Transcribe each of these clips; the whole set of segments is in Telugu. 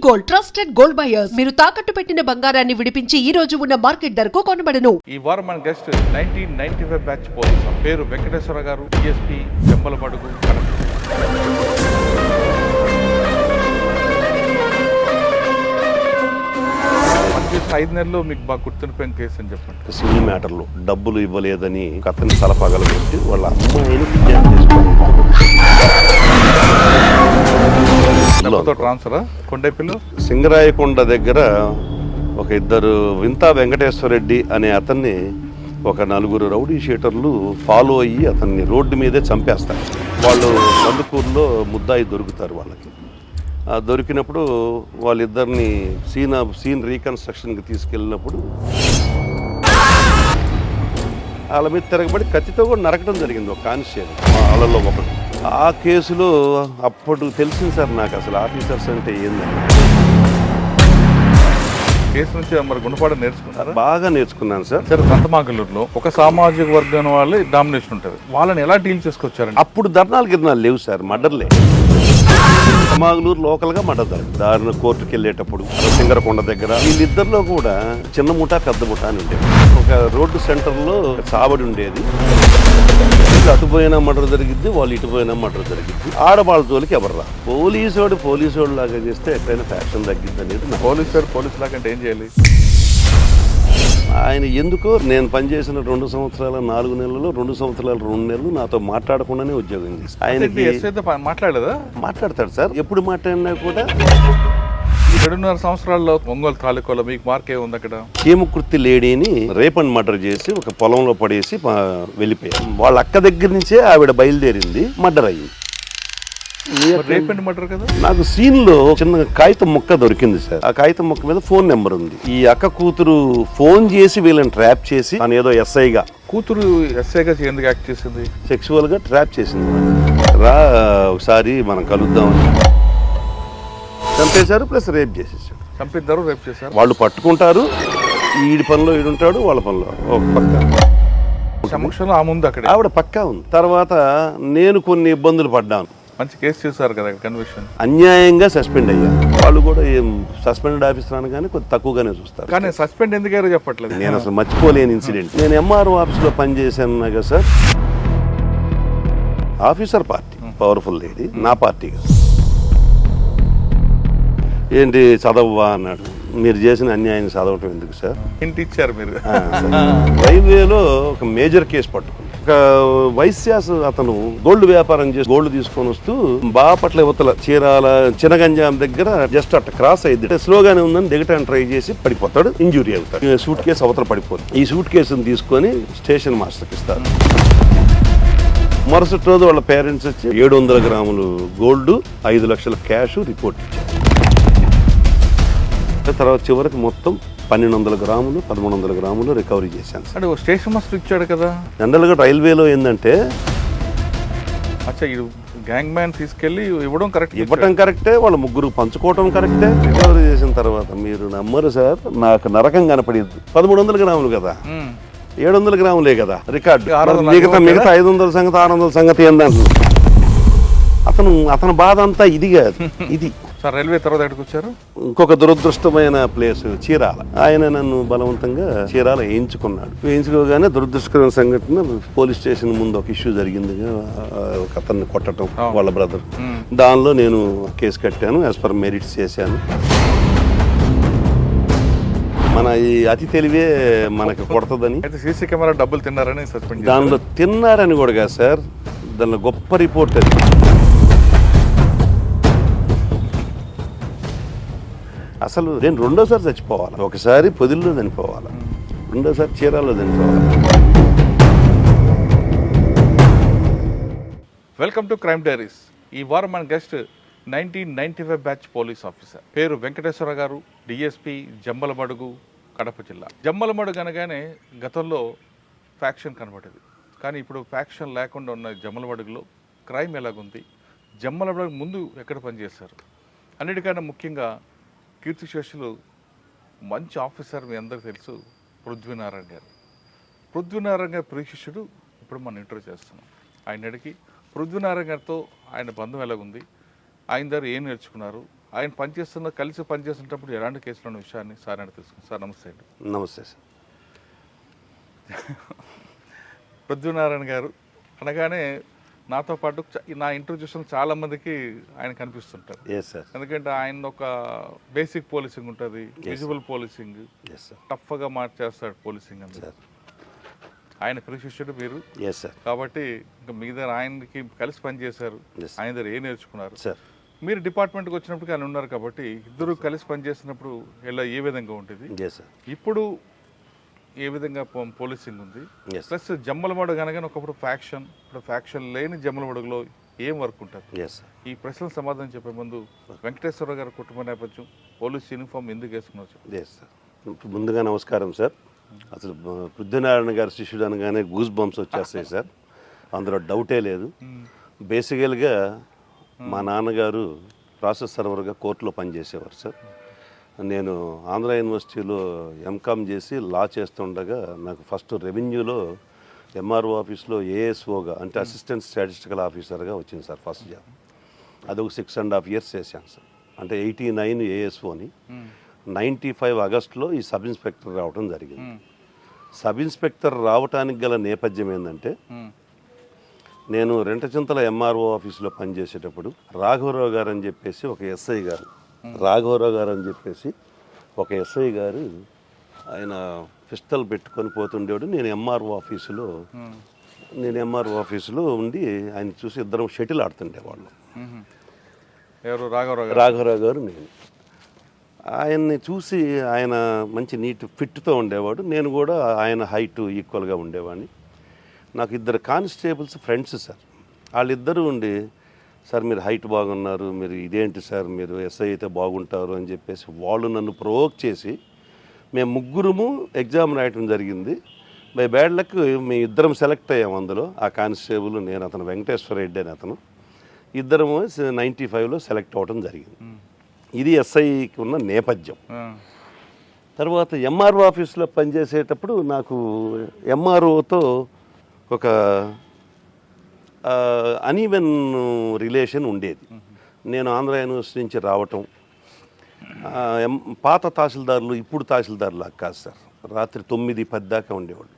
గోల్డ్ ట్రస్టెడ్ గోల్డ్ బయర్స్ మీరు తాకట్టు పెట్టిన బంగారాన్ని విడిపించి ఈ రోజు ఉన్న మార్కెట్ ధరకు కొనబడను. ఈ వారం మన గెస్ట్ 1995 బ్యాచ్ పోలీస్ పేరు వెంకటేశ్వర గారు, డిఎస్పీ జంబలమడుగు. చేసిన 5 నెలల్లో మీకు బాగా గుర్తుండిపోయిన కేసు అని చెప్పండి. సివిల్ మ్యాటర్లో డబ్బులు ఇవ్వలేదని అతన్ని తల పగలగొట్టి వాళ్ళ అమ్మాయిని కిడ్నాప్ చేసుకుని ట్రాన్స్ఫర్ కొండైపిల్లు సింగరాయకొండ దగ్గర ఒక ఇద్దరు వింతా వెంకటేశ్వర రెడ్డి అనే అతన్ని ఒక 4 రౌడీ షీటర్లు ఫాలో అయ్యి అతన్ని రోడ్డు మీదే చంపేస్తారు. వాళ్ళు నందుకూరులో ముద్దాయి దొరుకుతారు. వాళ్ళకి దొరికినప్పుడు వాళ్ళిద్దరిని సీన్ రీకన్స్ట్రక్షన్కి తీసుకెళ్ళినప్పుడు వాళ్ళ మీద తిరగబడి కత్తితో కూడా నరకడం జరిగింది ఒక కానిస్టేబుల్ వాళ్ళలో ఒకటి. ఆ కేసులో అప్పుడు తెలిసింది సార్ నాకు అసలు ఆఫీసర్స్ అంటే ఏందని. కేసు నుంచి మరి గుణపాఠం నేర్చుకున్నారు? బాగా నేర్చుకున్నాను సార్. సార్ సంతమాగలూరులో ఒక సామాజిక వర్గం వాళ్ళు డామినేషన్ ఉంటుంది, వాళ్ళని ఎలా డీల్ చేసుకొచ్చారండి? అప్పుడు గిరణాలు లేవు సార్, మర్డర్లే. సంతమాగలూరు లోకల్ గా మర్డర్ దారిన కోర్టుకు వెళ్ళేటప్పుడు సింగరకొండ దగ్గర వీళ్ళిద్దరిలో కూడా చిన్న ముఠా పెద్ద ముఠా అని ఉండేది. ఒక రోడ్డు సెంటర్ లో చావడి ఉండేది. అటుపోయినా మర్డర్ జరిగిద్ది, వాళ్ళు ఇటుపోయినా మర్డర్ జరిగిద్ది. ఆడవాళ్ళ జోలికి ఎవరు రా. పోలీసోడు లాగా చేస్తే ఎక్కడైనా ఫ్యాక్షన్ తగ్గిద్ది అనేది. పోలీసు లాగా అంటే ఏం చేయాలి? ఆయన ఎందుకో నేను పనిచేసిన 2 సంవత్సరాల 4 నెలలు 2 సంవత్సరాల 2 నెలలు నాతో మాట్లాడకుండానే ఉద్యోగం చేస్తాను. ఆయన మాట్లాడదా? మాట్లాడతాడు సార్. ఎప్పుడు మాట్లాడినా కూడా 2.5 సంవత్సరాల్లో ఒంగోలు తాలూకాలో మీకు మార్క్ ఏముంది? అక్కడ హేమకృతి లేడీని రేప్ అండ్ మర్డర్ చేసి ఒక పొలంలో పడేసి వెళ్ళిపోయారు. వాళ్ళ అక్క దగ్గర నుంచే ఆవిడ బయలుదేరింది, మర్డర్ అయ్యింది. నాకు సీన్ లో చిన్న కాగితం ముక్క దొరికింది సార్. ఆ కాగితం ముక్క మీద ఫోన్ నెంబర్ ఉంది. ఈ అక్క కూతురు ఫోన్ చేసి వీళ్ళని ట్రాప్ చేసి తను ఏదో ఎస్ఐగా కూతురు ఎస్ఐగా ఎందుకు యాక్ట్ చేసింది? సెక్సువల్ గా ట్రాప్ చేసింది. రా ఒకసారి మనం కలుద్దామని చంపేశారు, ప్లస్ రేప్ చేసేసారు. చంపిద్దరు, రేప్ చేశారు. వాళ్ళు పట్టుకుంటారు, ఈడి పనిలో ఈడుంటాడు, వాళ్ళ పనిలో ఒక పక్క సమక్షంలో ఆ ముందు అక్కడ ఆవిడ పక్కా ఉంది. తర్వాత నేను కొన్ని ఇబ్బందులు పడ్డాను. మంచి కేసు చేశారు కదా కన్విక్షన్. అన్యాయంగా సస్పెండ్ అయ్యా. వాళ్ళు కూడా సస్పెండెడ్ ఆఫీసర్ అనగానే కొంచెం తక్కువగానే చూస్తారు. కానీ సస్పెండ్ ఎందుకయ్యారో చెప్పట్లేదు. నేను అసలు మర్చిపోలేని ఇన్సిడెంట్. నేను ఎంఆర్ఓ ఆఫీస్లో పనిచేశాను కదా sir. Officer party powerful lady, నా పార్టీ కదా. ఏంటి చదవవా అన్నాడు. మీరు చేసిన అన్యాయం చదవటం ఎందుకు సార్? ఇంటి ఇచ్చారు మీరు. రైల్వేలో ఒక మేజర్ కేసు పట్టుకుంది. ఒక వైశ్యాస్ అతను గోల్డ్ వ్యాపారం చేసి గోల్డ్ తీసుకొని వస్తూ బాపట్ల యువతల చీరాల చినగంజాం దగ్గర జస్ట్ అట్ట క్రాస్ అయ్యింది. స్లోగానే ఉందని దిగటాన్ని ట్రై చేసి పడిపోతాడు, ఇంజురీ అవుతాడు. సూట్ కేసు అవతల పడిపోతుంది. ఈ సూట్ కేసును తీసుకొని స్టేషన్ మాస్టర్కి ఇస్తారు. మరుసటి రోజు వాళ్ళ పేరెంట్స్ వచ్చి 700 గ్రాములు గోల్డ్ 5 లక్షల క్యాష్ రిపోర్ట్ ఇచ్చారు. తర్వాత చివరికి మొత్తం 1200 గ్రాములు 1300 గ్రాములు రికవరీ చేశాను. అంటే స్టేషన్ మాస్టర్ ఇచ్చాడు కదా. జనరల్గా రైల్వేలో ఏంటంటే గ్యాంగ్ మ్యాన్ తీసుకెళ్లి ఇవ్వడం కరెక్టే, వాళ్ళ ముగ్గురు పంచుకోవటం కరెక్టే. రికవరీ చేసిన తర్వాత మీరు నమ్మరు సార్, నాకు నరకం కనపడింది. 1300 గ్రాములు కదా, 700 గ్రాములే కదా రికార్డు. మిగతా 500 సంగతి 600 సంగతి ఏందంటే అతను బాధ అంతా ఇది కాదు. ఇది సార్ రైల్వే తర్వాత ఎక్కడికి వచ్చారు? ఇంకొక దురదృష్టమైన ప్లేస్ చీరాల. ఆయన నన్ను బలవంతంగా చీరాల వేయించుకోగానే దురదృష్టకరమైన సంఘటన, పోలీస్ స్టేషన్ ముందు ఒక ఇష్యూ జరిగింది, ఒక అతన్ని కొట్టడం వాళ్ళ బ్రదర్. దానిలో నేను కేసు కట్టాను, యాజ్ పర్ మెరిట్స్ చేశాను. మన ఈ అతి తెలివే మనకి కొడతదని. సీసీ కెమెరా డబ్బులు తిన్నారని సస్పెండ్. దానిలో తిన్నారని కూడా కాదు సార్, దానిలో గొప్ప రిపోర్ట్ అది. అసలు నేను రెండోసారి చచ్చిపోవాలి. ఒకసారి పొదిల్లో చనిపోవాలి, రెండోసారి చీరాల్లో చనిపోవాలి. Welcome to crime diaries. ఈ వారం మన గెస్ట్ 1995 బ్యాచ్ పోలీస్ ఆఫీసర్ పేరు వెంకటేశ్వర గారు, డిఎస్పీ జంబలమడుగు, కడప జిల్లా. జంబలమడుగు అనగానే గతంలో ఫ్యాక్షన్ కనబడేది, కానీ ఇప్పుడు ఫ్యాక్షన్ లేకుండా ఉన్న జంబలమడుగులో క్రైమ్ ఎలాగుంది, జంబలమడుగు ముందు ఎక్కడ పనిచేశారు, అన్నిటికన్నా ముఖ్యంగా కీర్తిశేషులు మంచి ఆఫీసర్ మీ అందరికీ తెలుసు పృథ్వీనారాయణ గారు. పృథ్వీనారాయణ గారి ప్రియశిష్యుడు ఇప్పుడు మనం ఇంటర్వ్యూ చేస్తున్నాం. ఆయన అడిగి పృథ్వీనారాయణ గారితో ఆయన బంధం ఎలాగుంది, ఆయన దగ్గర ఏం నేర్చుకున్నారు, ఆయన కలిసి పనిచేస్తున్నప్పుడు ఎలాంటి కేసులు ఉన్న విషయాన్ని సార్ అని తెలుసుకున్నాం. సార్ నమస్తే అండి. నమస్తే సార్. పృథ్వీనారాయణ గారు అనగానే నాతో పాటు నా ఇంటర్వ్యూ చూసిన చాలా మందికి ఆయన కనిపిస్తుంటారు. సార్. ఎందుకంటే ఆయన ఒక బేసిక్ పోలీసింగ్ ఉంటుంది, విజువల్ పోలీసింగ్, టఫ్గా మార్చేస్తాడు పోలీసింగ్ అని. ఆయన ప్రశిష్యుడు మీరు సార్. కాబట్టి ఇంకా మీ దగ్గర ఆయనకి కలిసి పనిచేశారు, ఆయన దగ్గర ఏం నేర్చుకున్నారు సార్? మీరు డిపార్ట్మెంట్కి వచ్చినప్పుడు ఆయన ఉన్నారు కాబట్టి ఇద్దరు కలిసి పనిచేసినప్పుడు ఎలా ఏ విధంగా ఉంటుంది, ఇప్పుడు ఏ విధంగా పోలీసింగ్ ఉంది, ప్లస్ జమ్మలమడుగు అనగానే ఒకప్పుడు ఫ్యాక్షన్, ఇప్పుడు ఫ్యాక్షన్ లేని జమ్మలమడుగులో ఏం వర్క్ ఉంటుంది? ఈ ప్రశ్నలు సమాధానం చెప్పే ముందు వెంకటేశ్వర గారి కుటుంబ నేపథ్యం, పోలీస్ యూనిఫామ్ ఎందుకు వేసుకున్నారు? ముందుగా నమస్కారం సార్. అసలు పృథ్వీనారాయణ గారి శిష్యుడు అనగానే గూస్ బంప్స్ వచ్చేస్తాయి సార్, అందులో డౌటే లేదు. బేసికల్గా మా నాన్నగారు ప్రాసెస్ సర్వర్గా కోర్టులో పనిచేసేవారు సార్. నేను ఆంధ్ర యూనివర్సిటీలో ఎంకామ్ చేసి లా చేస్తుండగా నాకు ఫస్ట్ రెవెన్యూలో ఎంఆర్ఓ ఆఫీస్లో ఏఎస్ఓగా అంటే అసిస్టెంట్ స్టాటిస్టికల్ ఆఫీసర్గా వచ్చింది సార్ ఫస్ట్ జాబ్. అదొక 6.5 years చేశాను సార్. అంటే 89 ఏఎస్ఓని 95 ఆగస్టులో ఈ సబ్ ఇన్స్పెక్టర్ రావడం జరిగింది. సబ్ ఇన్స్పెక్టర్ రావడానికి గల నేపథ్యం ఏంటంటే, నేను రెంటచింతల ఎంఆర్ఓ ఆఫీసులో పనిచేసేటప్పుడు రాఘవరావు గారు అని చెప్పేసి ఒక ఎస్ఐ గారు ఆయన పిస్టల్ పెట్టుకొని పోతుండేవాడు. నేను ఎంఆర్ఓ ఆఫీసులో ఉండి ఆయన చూసి ఇద్దరం షటిల్ ఆడుతుండేవాళ్ళం. రాఘవరావు గారు నేను. ఆయన్ని చూసి ఆయన మంచి నీట్ ఫిట్తో ఉండేవాడు, నేను కూడా ఆయన హైట్ ఈక్వల్గా ఉండేవాడిని. నాకు ఇద్దరు కానిస్టేబుల్స్ ఫ్రెండ్స్ సార్. వాళ్ళిద్దరూ ఉండి, సార్ మీరు హైట్ బాగున్నారు, మీరు ఇదేంటి సార్ మీరు ఎస్ఐ అయితే బాగుంటారు అని చెప్పేసి వాళ్ళు నన్ను ప్రొవోక్ చేసి మేము ముగ్గురము ఎగ్జామ్ రాయటం జరిగింది. బై బ్యాడ్ లక్ మేము ఇద్దరం సెలెక్ట్ అయ్యాము. అందులో ఆ కానిస్టేబుల్ నేను, అతను వెంకటేశ్వర రెడ్డి అని అతను, ఇద్దరము 95లో సెలెక్ట్ అవ్వడం జరిగింది. ఇది ఎస్ఐకి ఉన్న నేపథ్యం. తర్వాత ఎంఆర్ఓ ఆఫీస్లో పనిచేసేటప్పుడు నాకు ఎంఆర్ఓతో ఒక అనీవెన్ రిలేషన్ ఉండేది. నేను ఆంధ్ర యూనివర్సిటీ నుంచి రావటం, పాత తహసీల్దారులు ఇప్పుడు తహసీల్దారులు కాదు సార్, రాత్రి 9-10 దాకా ఉండేవాళ్ళు.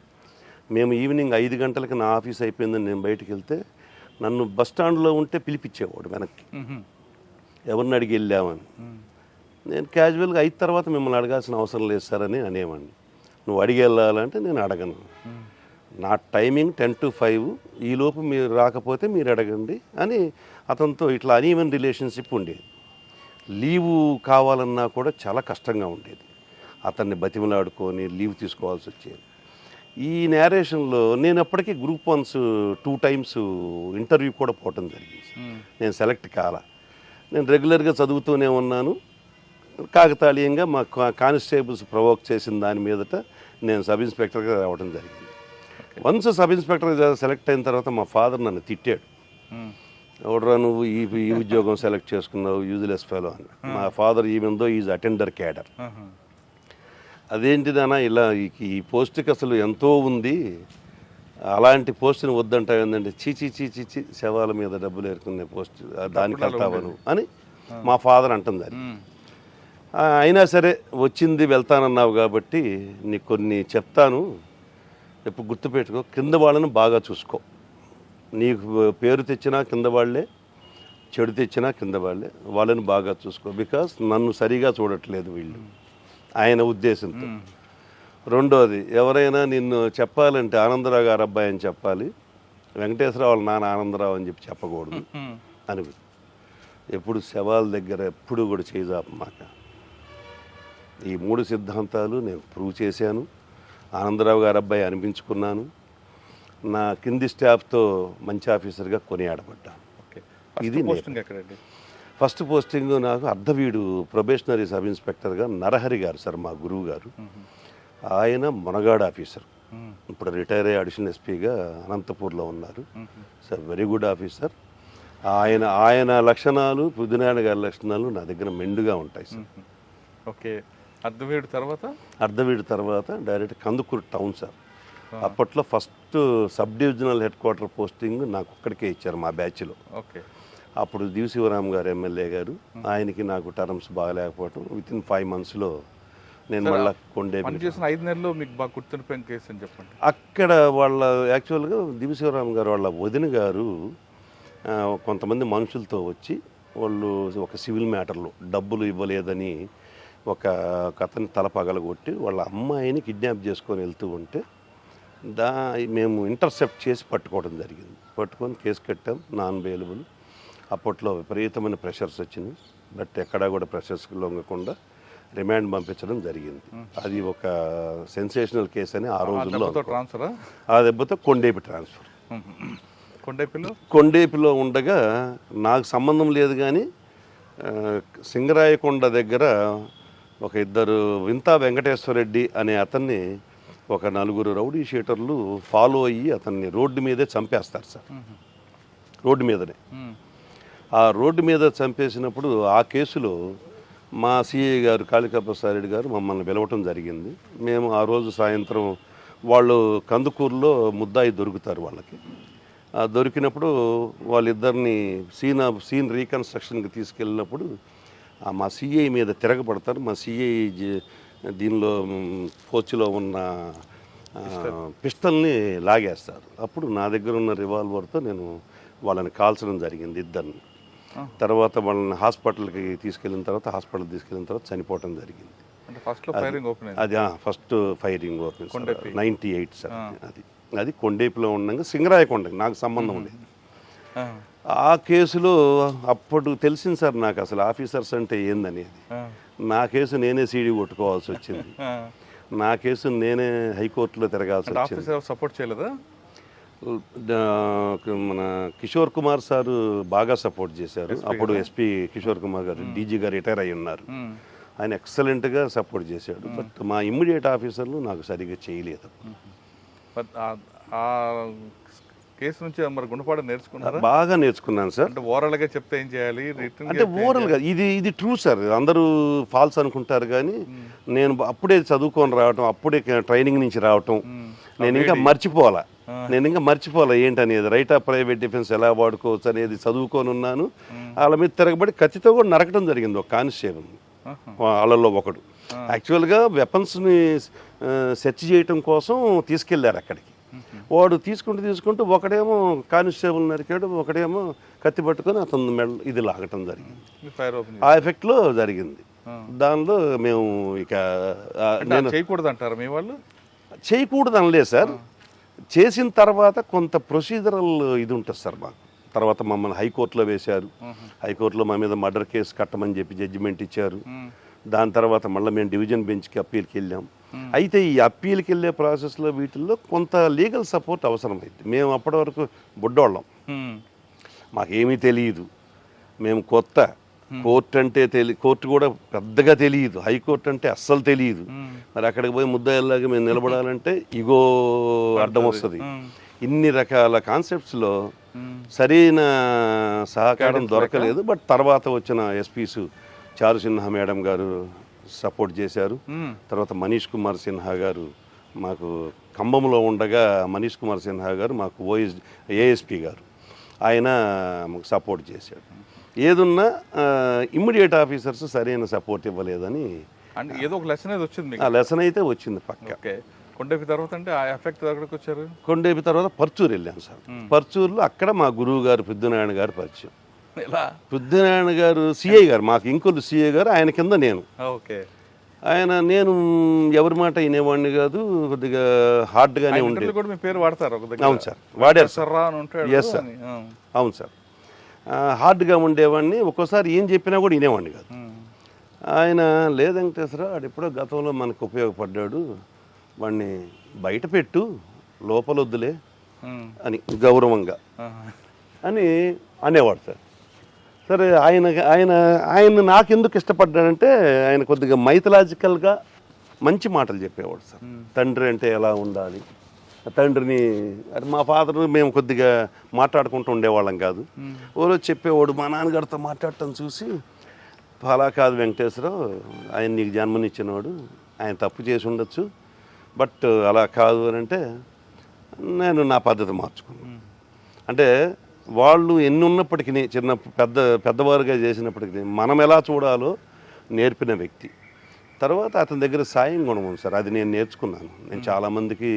మేము ఈవినింగ్ 5 గంటలకి నా ఆఫీస్ అయిపోయిందని నేను బయటికి వెళ్తే నన్ను బస్ స్టాండ్లో ఉంటే పిలిపించేవాడు వెనక్కి, ఎవరిని అడిగి వెళ్ళామని. నేను క్యాజువల్గా 5 తర్వాత మిమ్మల్ని అడగాల్సిన అవసరం లేదు సార్ అని అనేవాడిని. నువ్వు అడిగి వెళ్ళాలంటే నేను అడగను, నా టైమింగ్ 10 to 5, ఈలోపు మీరు రాకపోతే మీరు అడగండి అని అతనితో ఇట్లా అనీవెన్ రిలేషన్షిప్ ఉండేది. లీవు కావాలన్నా కూడా చాలా కష్టంగా ఉండేది. అతన్ని బతిమలాడుకొని లీవ్ తీసుకోవాల్సి వచ్చేది. ఈ నేరేషన్లో నేను అప్పటికీ గ్రూప్ 1 2 times ఇంటర్వ్యూ కూడా పోవటం జరిగింది. నేను సెలెక్ట్ కాల. నేను రెగ్యులర్గా చదువుతూనే ఉన్నాను. కాకతాళీయంగా మా కానిస్టేబుల్స్ ప్రొవోక్ చేసిన దాని మీదట నేను సబ్ ఇన్స్పెక్టర్గా రావడం జరిగింది. వన్స్ సబ్ ఇన్స్పెక్టర్గా సెలెక్ట్ అయిన తర్వాత మా ఫాదర్ నన్ను తిట్టాడు, ఎవడరా నువ్వు ఈ ఉద్యోగం సెలెక్ట్ చేసుకున్నావు, యూజ్లెస్ ఫెలో అని. మా ఫాదర్ ఈవెందో ఈజ్ అటెండర్ క్యాడర్. అదేంటిదన్నా ఇలా ఈ పోస్ట్కి అసలు ఎంతో ఉంది, అలాంటి పోస్ట్ని వద్దంటావు ఏంటంటే, చీచి శవాల మీద డబ్బులు ఏరుకునే పోస్ట్ దానికి వెళ్తావను అని మా ఫాదర్ అంటుంది. అది అయినా సరే వచ్చింది వెళ్తానన్నావు కాబట్టి నీకు కొన్ని చెప్తాను, ఎప్పుడు గుర్తుపెట్టుకో, కింద వాళ్ళని బాగా చూసుకో. నీకు పేరు తెచ్చినా కింద వాళ్ళే, చెడు తెచ్చినా కింద వాళ్ళే, వాళ్ళని బాగా చూసుకో. బికాస్ నన్ను సరిగా చూడట్లేదు వీళ్ళు, ఆయన ఉద్దేశంతో. రెండోది, ఎవరైనా నిన్ను చెప్పాలంటే ఆనందరావు గారు అబ్బాయి అని చెప్పాలి, వెంకటేశ్వరరావు వాళ్ళ నాన్న ఆనందరావు అని చెప్పి చెప్పకూడదు అని. ఎప్పుడు శవాల దగ్గర ఎప్పుడు కూడా చేయజాపమాక. ఈ 3 సిద్ధాంతాలు నేను ప్రూవ్ చేశాను. ఆనందరావు గారు అబ్బాయి అనిపించుకున్నాను. నా కింది స్టాఫ్తో మంచి ఆఫీసర్గా కొనియాడబడ్డాను. ఇది ఫస్ట్ పోస్టింగ్ నాకు అర్ధవీడు ప్రొబేషనరీ సబ్ ఇన్స్పెక్టర్గా నరహరి గారు సార్, మా గురువు గారు. ఆయన మునగాడు ఆఫీసర్, ఇప్పుడు రిటైర్ అయ్యి అడిషనల్ ఎస్పీగా అనంతపూర్లో ఉన్నారు సార్. Very good officer. ఆయన లక్షణాలు, పృథ్వీనారాయణ గారి లక్షణాలు నా దగ్గర మెండుగా ఉంటాయి సార్. ఓకే. అర్ధవీడు తర్వాత డైరెక్ట్ కందుకూరు టౌన్ సార్. అప్పట్లో first sub divisional head quarter posting నాకు ఒక్కడికే ఇచ్చారు మా బ్యాచ్లో. ఓకే. అప్పుడు దివిశివరామ్ గారు ఎమ్మెల్యే గారు, ఆయనకి నాకు టర్మ్స్ బాగాలేకపోవటం వితిన్ 5 monthsలో నేను మళ్ళీ పని చేసిన 5 నెలల్లో మీకు బాగా గుర్తుండిపోయిన కేసు అని చెప్పండి. అక్కడ వాళ్ళ యాక్చువల్గా దివిశివరామ్ గారు వాళ్ళ వదిన గారు కొంతమంది మనుషులతో వచ్చి వాళ్ళు ఒక సివిల్ మ్యాటర్లో డబ్బులు ఇవ్వలేదని ఒక అతని తల పగలగొట్టి వాళ్ళ అమ్మాయిని కిడ్నాప్ చేసుకొని వెళ్తూ ఉంటే మేము ఇంటర్సెప్ట్ చేసి పట్టుకోవడం జరిగింది. పట్టుకొని కేసు కట్టాం, నాన్ బెయిలబుల్. అప్పట్లో విపరీతమైన ప్రెషర్స్ వచ్చినాయి, బట్ ఎక్కడా కూడా ప్రెషర్స్కి లొంగకుండా రిమాండ్ పంపించడం జరిగింది. అది ఒక సెన్సేషనల్ కేసు అని ఆ రోజుల్లో. ట్రాన్స్ఫర్ ఆ దెబ్బతో కొండేపి ట్రాన్స్ఫర్. కొండేపిలో ఉండగా నాకు సంబంధం లేదు, కానీ సింగరాయకొండ దగ్గర ఒక ఇద్దరు వింతా వెంకటేశ్వర రెడ్డి అనే అతన్ని ఒక 4 రౌడీ షీటర్లు ఫాలో అయ్యి అతన్ని రోడ్డు మీదే చంపేస్తారు సార్. రోడ్డు మీదనే. ఆ రోడ్డు మీద చంపేసినప్పుడు ఆ కేసులో మా సిఐ గారు కాళికా ప్రసాద్ రెడ్డి గారు మమ్మల్ని పిలవటం జరిగింది. మేము ఆ రోజు సాయంత్రం వాళ్ళు కందుకూరులో ముద్దాయి దొరుకుతారు వాళ్ళకి. దొరికినప్పుడు వాళ్ళిద్దరిని సీన్ రీకన్స్ట్రక్షన్కి తీసుకెళ్ళినప్పుడు మా సిఐ మీద తిరగబడతారు. మా సిఐ దీనిలో పోచ్చులో ఉన్న పిస్టల్ని లాగేస్తారు. అప్పుడు నా దగ్గర ఉన్న రివాల్వర్తో నేను వాళ్ళని కాల్చడం జరిగింది, ఇద్దరిని. తర్వాత వాళ్ళని హాస్పిటల్కి తీసుకెళ్ళిన తర్వాత చనిపోవటం జరిగింది. అది ఫస్ట్ ఫైరింగ్ ఓపెన్ 98 సార్. అది కొండేపిలో ఉండగా సింగరాయకొండకి నాకు సంబంధం లేదు. ఆ కేసులో అప్పుడు తెలిసింది సార్ నాకు అసలు ఆఫీసర్స్ అంటే ఏందనేది. నా కేసు నేనే సీడీ కొట్టుకోవాల్సి వచ్చింది. నా కేసు నేనే హైకోర్టులో తిరగాల్సి వచ్చింది. సపోర్ట్ చేయలేదా? మన కిషోర్ కుమార్ సారు బాగా సపోర్ట్ చేశారు. అప్పుడు ఎస్పీ కిషోర్ కుమార్ గారు డీజీగా రిటైర్ అయి ఉన్నారు. ఆయన ఎక్సలెంట్గా సపోర్ట్ చేశాడు. బట్ మా ఇమ్మీడియట్ ఆఫీసర్లు నాకు సరిగ్గా చేయలేదు. కేసు నుంచి మరి గుణపాఠం నేర్చుకున్నారా? బాగా నేర్చుకున్నాను సార్. అంటే ఓవరాల్గా చెప్తే ఏం చేయాలి, అంటే ఓవరాల్గా ఇది ట్రూ సార్. అందరూ ఫాల్స్ అనుకుంటారు, కానీ నేను అప్పుడే చదువుకొని రావటం, అప్పుడే ట్రైనింగ్ నుంచి రావటం, నేను ఇంకా మర్చిపోవాలా ఏంటనేది, రైట్ ఆఫ్ ప్రైవేట్ డిఫెన్స్ ఎలా వాడుకోవచ్చు అనేది చదువుకొని ఉన్నాను. వాళ్ళ మీద తిరగబడి కత్తితో కూడా నరకడం జరిగింది ఒక కానిస్టేబుల్, వాళ్ళల్లో ఒకడు. యాక్చువల్గా వెపన్స్ని సెర్చ్ చేయటం కోసం తీసుకెళ్లారు అక్కడికి. వాడు తీసుకుంటూ ఒకడేమో కానిస్టేబుల్ నరికాడు, ఒకడేమో కత్తి పట్టుకొని అతను ఇది లాగటం జరిగింది. ఆ ఎఫెక్ట్లో జరిగింది. దానిలో మేము ఇక చేయకూడదు అంటారు మీ వాళ్ళు? చేయకూడదు అనలేదు సార్. చేసిన తర్వాత కొంత ప్రొసీజరల్ ఇది ఉంటుంది సార్ మాకు. తర్వాత మమ్మల్ని హైకోర్టులో వేశారు. హైకోర్టులో మా మీద మర్డర్ కేసు కట్టమని చెప్పి జడ్జిమెంట్ ఇచ్చారు. దాని తర్వాత మళ్ళీ మేము డివిజన్ బెంచ్కి అప్పీల్కి వెళ్ళాం. అయితే ఈ అప్పీల్కి వెళ్ళే ప్రాసెస్లో వీటిల్లో కొంత లీగల్ సపోర్ట్ అవసరమైంది. మేము అప్పటి వరకు బుడ్డోళ్ళం, మాకేమీ తెలియదు, మేము కొత్త. కోర్టు కూడా పెద్దగా తెలియదు, హైకోర్టు అంటే అస్సలు తెలియదు. మరి అక్కడికి పోయి ముద్దాయిల్లాగా మేము నిలబడాలంటే ఇగో అడ్డం వస్తుంది. ఇన్ని రకాల కాన్సెప్ట్స్లో సరైన సహకారం దొరకలేదు. బట్ తర్వాత వచ్చిన ఎస్పీసు చారు సిన్హా మేడం గారు సపోర్ట్ చేశారు. తర్వాత మనీష్ కుమార్ సిన్హా గారు మాకు ఖమ్మంలో ఉండగా, మనీష్ కుమార్ సిన్హా గారు మాకు ఏఎస్పీ గారు, ఆయన మాకు సపోర్ట్ చేశాడు. ఏదున్నా ఇమ్మీడియట్ ఆఫీసర్స్ సరైన సపోర్ట్ ఇవ్వలేదని ఏదో ఒక లెసన్ వచ్చింది. ఆ లెసన్ అయితే వచ్చింది పక్క. కొండేపి తర్వాత అంటే ఆ ఎఫెక్ట్ ఎక్కడికి వచ్చారు? కొండేపి తర్వాత పర్చూరు వెళ్ళాను సార్. పర్చూరులో అక్కడ మా గురువు గారు పెద్దనారాయణ గారు పరిచయం. పెద్దనారాయణ గారు సిఐ గారు, మాకు ఇంకొల్లు సిఐ గారు, ఆయన కింద నేను. నేను ఎవరి మాట వినేవాడిని కాదు, కొద్దిగా హార్డ్గానే ఉండేది. అవును సార్, వాడారు సార్. ఎస్ సార్, అవును సార్. హార్డ్గా ఉండేవాడిని. ఒక్కోసారి ఏం చెప్పినా కూడా వినేవాడిని కాదు. ఆయన లేదు వెంకటేశ్వరరావు, వాడు ఎప్పుడో గతంలో మనకు ఉపయోగపడ్డాడు, వాడిని బయట పెట్టు, లోపల వద్దులే అని గౌరవంగా అని అనేవాడు సార్. సరే, ఆయన నాకెందుకు ఇష్టపడ్డాడంటే ఆయన కొద్దిగా మైథలాజికల్గా మంచి మాటలు చెప్పేవాడు సార్. తండ్రి అంటే ఎలా ఉండాలి, తండ్రిని మా ఫాదర్ మేము కొద్దిగా మాట్లాడుకుంటూ ఉండేవాళ్ళం కాదు. ఓరో చెప్పేవాడు. మా నాన్నగారితో మాట్లాడటం చూసి, అలా కాదు వెంకటేశ్వరరావు, ఆయన నీకు జన్మనిచ్చినవాడు, ఆయన తప్పు చేసి ఉండొచ్చు, బట్ అలా కాదు అని అంటే నేను నా పద్ధతి మార్చుకున్నాను. అంటే వాళ్ళు ఎన్ని ఉన్నప్పటికీ చిన్న పెద్దవారుగా చేసినప్పటికీ మనం ఎలా చూడాలో నేర్పిన వ్యక్తి. తర్వాత అతని దగ్గర సాయం గుణం ఉంది సార్, అది నేను నేర్చుకున్నాను. నేను చాలామందికి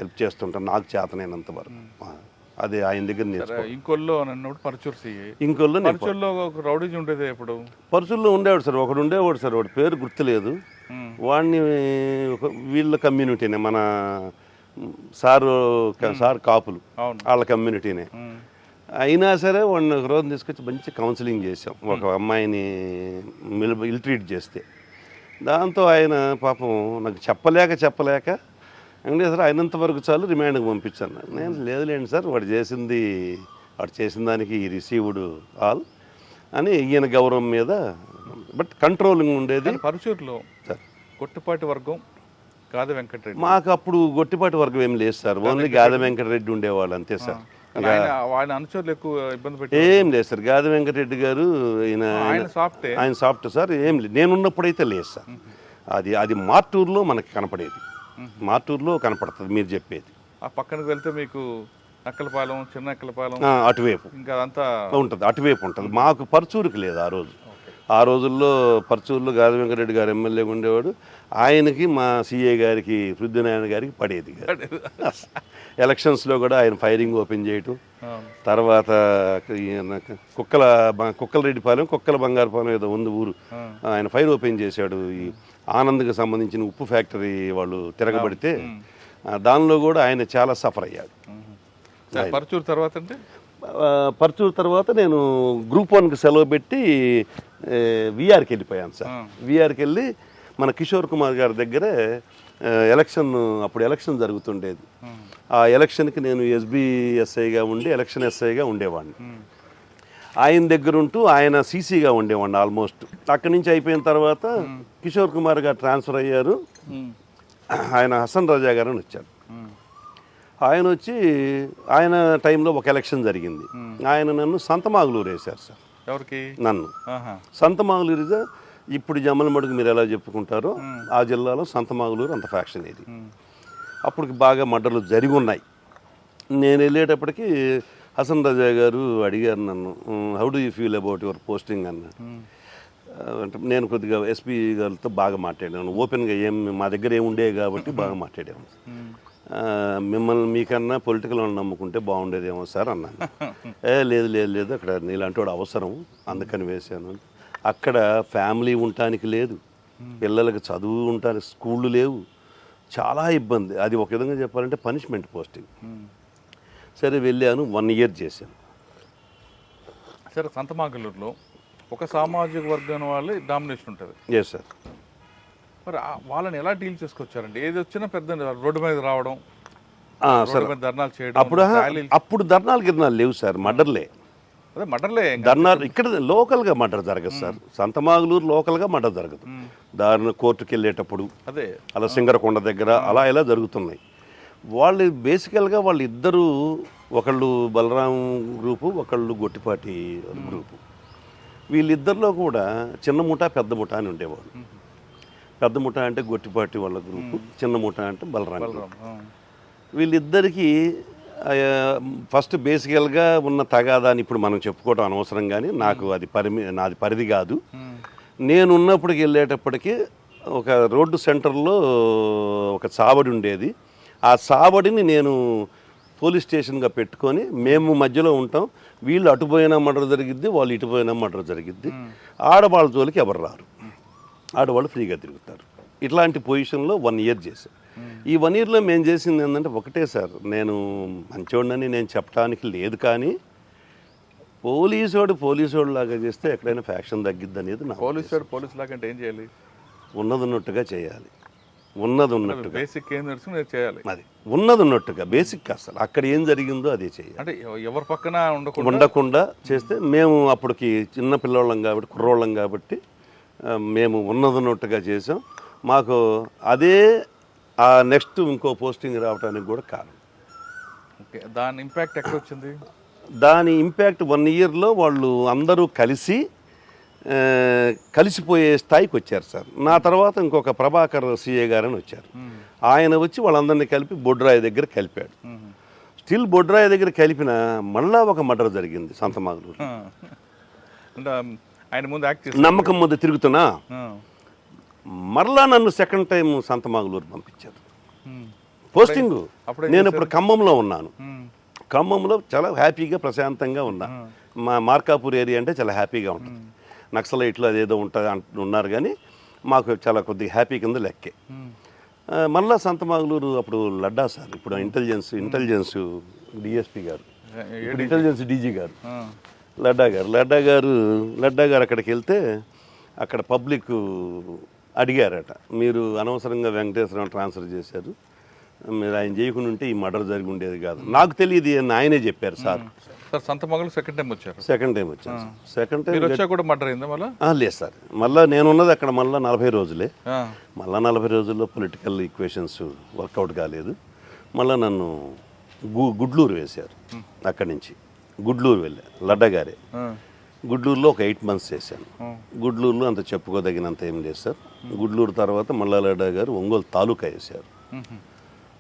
హెల్ప్ చేస్తుంటాను నాకు చేతనైనంత వరకు. అది ఆయన దగ్గర నేర్చుకున్నాను. ఇంకోళ్ళు అన్నప్పుడు పరచూరు ఇంకోళ్ళు పరచూరులో ఒక రౌడీజ్ ఉండేది ఎప్పుడు పరుచుల్లో ఉండేవాడు సార్, ఒకడు ఉండేవాడు సార్, వాడి పేరు గుర్తులేదు. వాడిని వీళ్ళ కమ్యూనిటీనే, మన సార్ కాపులు వాళ్ళ కమ్యూనిటీనే. అయినా సరే వాడిని ఒక రోజు తీసుకొచ్చి మంచి కౌన్సిలింగ్ చేసాం. ఒక అమ్మాయిని ఇల్ట్రీట్ చేస్తే దాంతో ఆయన పాపం నాకు చెప్పలేక వెంకటేశ్వర అయినంత వరకు చాలు రిమాండ్కి పంపించాను. నేను లేదులేండి సార్, వాడు చేసిన దానికి ఈ రిసీవ్డ్ ఆల్ అని ఈయన గౌరవం మీద, బట్ కంట్రోలింగ్ ఉండేది. పరచూరులో సార్ కొట్టుపాటి వర్గం గాదె వెంకటరెడ్డి, మాకు అప్పుడు గొట్టిపాటి వర్గం ఏం లేదు సార్, ఓన్లీ గాదె వెంకటరెడ్డి ఉండేవాళ్ళు అంతే సార్. ఆయన అనుచరులు ఎక్కువ ఇబ్బంది పెట్టి ఏం లేదు సార్, గాదె వెంకటరెడ్డి గారు ఆయన సాఫ్ట్ సార్, ఏం లేదు. నేనున్నప్పుడైతే లేదు సార్. అది మార్టూరులో మనకి కనపడేది, మార్టూరులో కనపడుతుంది మీరు చెప్పేది. ఆ పక్కనకి వెళ్తే మీకు నక్కలపాలెం, చిన్న నక్కలపాలెం అటువైపు ఇంకా అదంతా ఉంటుంది, అటువైపు ఉంటుంది. మాకు పరచూరుకి లేదు ఆ రోజుల్లో. పరచూరులో గాదె వెంకటరెడ్డి గారు ఎమ్మెల్యేగా ఉండేవాడు. ఆయనకి మా సిఏ గారికి పృథ్వీనారాయణ గారికి పడేది. ఎలక్షన్స్లో కూడా ఆయన ఫైరింగ్ ఓపెన్ చేయటం, తర్వాత కుక్కలరెడ్డిపాలెం, కుక్కల బంగారుపాలెం ఏదో ఉంది ఊరు, ఆయన ఫైర్ ఓపెన్ చేశాడు. ఈ ఆనంద్కి సంబంధించిన ఉప్పు ఫ్యాక్టరీ వాళ్ళు తిరగబడితే దానిలో కూడా ఆయన చాలా సఫర్ అయ్యాడు. పరచూరు తర్వాత అంటే పరచూరు తర్వాత నేను గ్రూప్ 1కి సెలవు పెట్టి విఆర్కి వెళ్ళిపోయాను సార్. విఆర్కి వెళ్ళి మన కిషోర్ కుమార్ గారి దగ్గరే అప్పుడు ఎలక్షన్ జరుగుతుండేది. ఆ ఎలక్షన్కి నేను ఎస్బీఎస్ఐగా ఉండి ఎలక్షన్ ఎస్ఐగా ఉండేవాడిని. ఆయన దగ్గర ఉంటూ ఆయన సీసీగా ఉండేవాడిని ఆల్మోస్ట్. అక్కడి నుంచి అయిపోయిన తర్వాత కిషోర్ కుమార్ గారు ట్రాన్స్ఫర్ అయ్యారు. ఆయన హసన్ రజా గారు అని వచ్చారు. ఆయన వచ్చి ఆయన టైంలో ఒక ఎలక్షన్ జరిగింది. ఆయన నన్ను సంతమాగులూరు వేశారు సార్. ఎవరికి? నన్ను. సంతమాగులూరు ఇప్పుడు జమ్మలమడుగు మీరు ఎలా చెప్పుకుంటారో ఆ జిల్లాలో సంతమాగులూరు అంత ఫ్యాక్షన్ ఇది. అప్పటికి బాగా మర్డర్లు జరిగి ఉన్నాయి. నేను వెళ్ళేటప్పటికి హసన్ రజా గారు అడిగారు నన్ను, how do you feel about your posting అన్న. అంటే నేను కొద్దిగా ఎస్పీ గారితో బాగా మాట్లాడాను, ఓపెన్గా మా దగ్గర ఏముండేవి కాబట్టి బాగా మాట్లాడాను. మిమ్మల్ని మీకన్నా పొలిటికల్ వాళ్ళని నమ్ముకుంటే బాగుండేదేమో సార్ అన్నాను. లేదు అక్కడ నీలాంటి వాడు అవసరం అందుకని వేశాను. అక్కడ ఫ్యామిలీ ఉండటానికి లేదు, పిల్లలకి చదువు ఉండటానికి స్కూళ్ళు లేవు, చాలా ఇబ్బంది. అది ఒక విధంగా చెప్పాలంటే పనిష్మెంట్ పోస్టింగ్. సరే వెళ్ళాను, 1 ఇయర్ చేశాను. సరే, సంతమాగలూరులో ఒక సామాజిక వర్గం వాళ్ళు డామినేషన్ ఉంటుంది. Yes sir. మరి వాళ్ళని ఎలా డీల్ చేసుకొచ్చారండి? ఏది వచ్చినా పెద్ద రోడ్డు మీద రావడం, ధర్నాలు చేయడం. అప్పుడు ధర్నాలు లేవు సార్, మర్డర్లే. అదే మర్డర్లే. ధర్నాలు ఇక్కడ లోకల్గా మర్డర్ జరగదు సార్. సంతమాగులూరు లోకల్గా మర్డర్ జరగదు. దారిని కోర్టుకు వెళ్ళేటప్పుడు అదే అలా సింగరకొండ దగ్గర అలా ఇలా జరుగుతున్నాయి. వాళ్ళు బేసికల్గా వాళ్ళిద్దరూ, ఒకళ్ళు బలరాం గ్రూపు, ఒకళ్ళు గొట్టిపాటి గ్రూపు. వీళ్ళిద్దరిలో కూడా చిన్న ముఠా పెద్ద ముఠా అని ఉండేవాడు. పెద్ద ముఠా అంటే గొట్టిపాటి వాళ్ళ గ్రూపు, చిన్న ముఠా అంటే బలరాం గ్రూపు. వీళ్ళిద్దరికీ ఫస్ట్ బేసికల్గా ఉన్న తగాదాన్ని ఇప్పుడు మనం చెప్పుకోవడం అనవసరం, కానీ నాకు అది నాది పరిధి కాదు. నేను ఉన్నప్పటికి వెళ్ళేటప్పటికి ఒక రోడ్డు సెంటర్లో ఒక చావడి ఉండేది. ఆ చావడిని నేను పోలీస్ స్టేషన్గా పెట్టుకొని మేము మధ్యలో ఉంటాం. వీళ్ళు అటుపోయినా మర్డర్ జరిగిద్ది, వాళ్ళు ఇటుపోయినా మర్డర్ జరిగిద్ది. ఆడవాళ్ళ జోలికి ఎవరు రారు, ఆడవాళ్ళు ఫ్రీగా తిరుగుతారు. ఇట్లాంటి పొజిషన్లో 1 ఇయర్ చేశాను. ఈ 1 ఇయర్లో మేము చేసింది ఏంటంటే ఒకటే సార్, నేను మంచోడినని నేను చెప్పడానికి లేదు, కానీ పోలీసోడు లాగా చేస్తే ఎక్కడైనా ఫ్యాక్షన్ తగ్గిద్ది అనేది నా. పోలీసు లాగా అంటే ఏం చేయాలి? ఉన్నది ఉన్నట్టుగా చేయాలి, ఉన్నది ఉన్నట్టుగా. బేసిక్ ఏం తెలుసు చేయాలి, అది ఉన్నది ఉన్నట్టుగా బేసిక్. అసలు అక్కడ ఏం జరిగిందో అదే చేయాలి. అంటే ఎవరి పక్కన ఉండకుండా చేస్తే, మేము అప్పటికి చిన్న పిల్లోళ్ళం కాబట్టి, కుర్రోళ్ళం కాబట్టి మేము ఉన్నది ఉన్నట్టుగా చేసాం. మాకు అదే ఆ నెక్స్ట్ ఇంకో పోస్టింగ్ రావడానికి కూడా కారణం. ఓకే, దాని ఇంపాక్ట్ ఎక్కడ వచ్చింది? దాని ఇంపాక్ట్ 1 ఇయర్లో వాళ్ళు అందరూ కలిసి కలిసిపోయే స్థాయికి వచ్చారు సార్. నా తర్వాత ఇంకొక ప్రభాకర్ సిఏ గారని వచ్చారు. ఆయన వచ్చి వాళ్ళందరినీ కలిపి బొడ్రాయి దగ్గర కలిపాడు. స్టిల్ బొడ్రాయి దగ్గర కలిపిన మళ్ళా ఒక మర్డర్ జరిగింది సంతమాగులూరు. అంటే ఆయన ముందు యాక్ట్ చేసి నమ్మకం ముందు తిరుగుతున్నా మరలా నన్ను సెకండ్ టైం సంతమాగులూరు పంపించారు పోస్టింగ్. నేను ఇప్పుడు ఖమ్మంలో ఉన్నాను. ఖమ్మంలో చాలా హ్యాపీగా ప్రశాంతంగా ఉన్నా. మా మార్కాపూర్ ఏరియా అంటే చాలా హ్యాపీగా ఉంటుంది. నక్సలైట్లు అదేదో ఉంటుంది ఉన్నారు కానీ మాకు చాలా కొద్దిగా హ్యాపీ కింద లెక్కే. మళ్ళా సంతమాగులూరు అప్పుడు లడ్డా సార్, ఇప్పుడు ఇంటెలిజెన్స్ డిఎస్పీ గారు, ఇంటెలిజెన్స్ డీజీ గారు, లడ్డా గారు అక్కడికి వెళ్తే అక్కడ పబ్లిక్ అడిగారట, మీరు అనవసరంగా వెంకటేశ్వరరావు ట్రాన్స్ఫర్ చేశారు, మీరు ఆయన చేయకుండా ఉంటే ఈ మర్డర్ జరిగి ఉండేది కాదు. నాకు తెలియదు అని ఆయనే చెప్పారు సార్. సంతమాగులూరు సెకండ్ టైం వచ్చారు. సెకండ్ టైం వచ్చా కూడా మర్డర్ అయిందా మళ్ళీ? లేదు సార్, మళ్ళీ నేనున్నది అక్కడ మళ్ళీ 40 రోజులే. మళ్ళీ 40 రోజుల్లో పొలిటికల్ ఈక్వేషన్స్ వర్కౌట్ కాలేదు. మళ్ళీ నన్ను గుడ్లూరు వేశారు. అక్కడి నుంచి గుడ్లూరు వెళ్ళా, లడ్డా గారే. గుడ్లూరులో ఒక 8 months చేశాను. గుడ్లూరులో అంత చెప్పుకోదగినంత ఏం లేదు సార్. గుడ్లూరు తర్వాత మళ్ళా లడ్డా గారు ఒంగోలు తాలూకా వేశారు.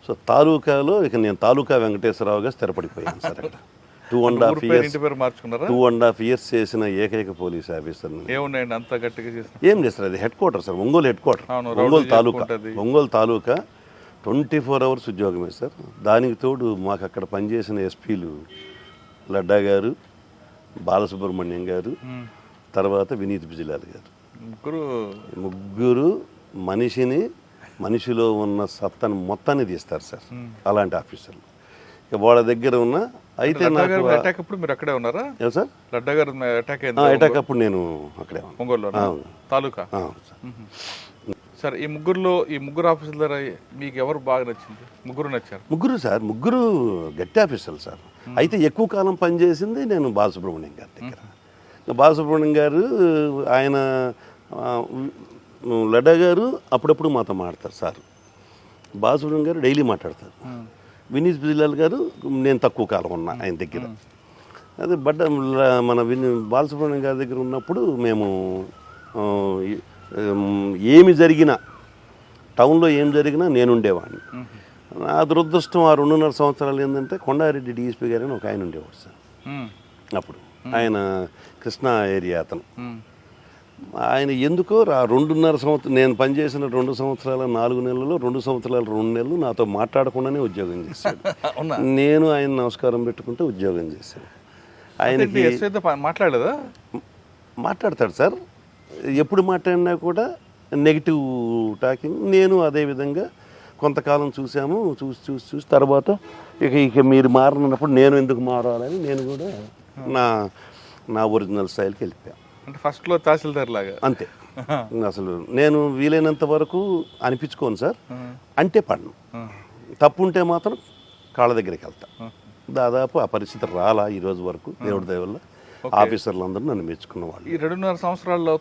సో తాలూకాలో ఇక నేను తాలూకా వెంకటేశ్వరరావుగా స్థిరపడిపోయాను సార్. అక్కడ 2.5 years చేసిన ఏకైక పోలీస్ ఆఫీసర్. ఏమున్నాయండి అంత గట్టిగా చేసిన? ఏం చేస్తారు, అది head quarter sir, Ongole head quarter, Ongole taluka 24 hours ఉద్యోగమే సార్. దానికి తోడు మాకు అక్కడ పనిచేసిన ఎస్పీలు లడ్డా గారు, బాలసుబ్రహ్మణ్యం గారు, తర్వాత వినీత్ బిజిలాల్ గారు, ముగ్గురు మనిషిలో ఉన్న సత్తను మొత్తాన్ని తీస్తారు సార్. అలాంటి ఆఫీసర్లు ఇక వాళ్ళ దగ్గర ఉన్న. అయితే అటాక్ అప్పుడు మీరు అక్కడే ఉన్నారా సార్? లడ్డా గారు అటాక్ అప్పుడు నేను అక్కడే తాలూకా. సార్ ఈ ముగ్గురు ఆఫీసర్ల మీకు ఎవరు బాగా నచ్చింది? ముగ్గురు సార్, ముగ్గురు గట్టి ఆఫీసర్లు సార్. అయితే ఎక్కువ కాలం పనిచేసింది నేను బాలసుబ్రహ్మణ్యం గారి దగ్గర. బాలసుబ్రహ్మణ్యం గారు ఆయన లడ్డా గారు అప్పుడప్పుడు మాతో మాట్లాడతారు సార్. బాలసుబ్రహ్మణ్యం గారు డైలీ మాట్లాడతారు. వినీత్ బిజిలాల్ గారు నేను తక్కువ కాలం ఉన్నా ఆయన దగ్గర. అదే బట్ మన బాలసుబ్రహ్మణ్యం గారి దగ్గర ఉన్నప్పుడు మేము ఏమి జరిగినా, టౌన్లో ఏం జరిగినా నేను ఉండేవాడిని. నా దురదృష్టం ఆ 2.5 సంవత్సరాలు ఏంటంటే కొండారెడ్డి డిఎస్పీ గారు అని ఒక ఆయన ఉండేవాడు సార్. అప్పుడు ఆయన కృష్ణా ఏరియా అతను. ఆయన ఎందుకో 2.5 సంవత్సరం నేను పనిచేసిన 2 సంవత్సరాల 4 నెలల్లో 2 సంవత్సరాల 2 నెలలు నాతో మాట్లాడకుండానే ఉద్యోగం చేశాడు. నేను ఆయన నమస్కారం పెట్టుకుంటే ఉద్యోగం చేశాను. ఆయనకి మాట్లాడదా? మాట్లాడతాడు సార్. ఎప్పుడు మాట్లాడినా కూడా నెగిటివ్ టాకింగ్. నేను అదేవిధంగా కొంతకాలం చూసి తర్వాత ఇక మీరు మారనప్పుడు నేను ఎందుకు మారాలని నేను కూడా నా ఒరిజినల్ స్టైల్కి వెళ్ళిపోయాను. అంటే ఫస్ట్లో తహసీల్దార్ లాగా అంతే. అసలు నేను వీలైనంత వరకు అనిపించుకోను సార్. అంటే పడను, తప్పు ఉంటే మాత్రం కాళ్ళ దగ్గరికి వెళ్తా. దాదాపు ఆ పరిస్థితి రాలా ఈ రోజు వరకు, దేవుడి దయ వల్ల. ఆఫీసర్లు అందరూ నన్ను మెచ్చుకున్న వాళ్ళు. ఈ 2.5 సంవత్సరాల్లో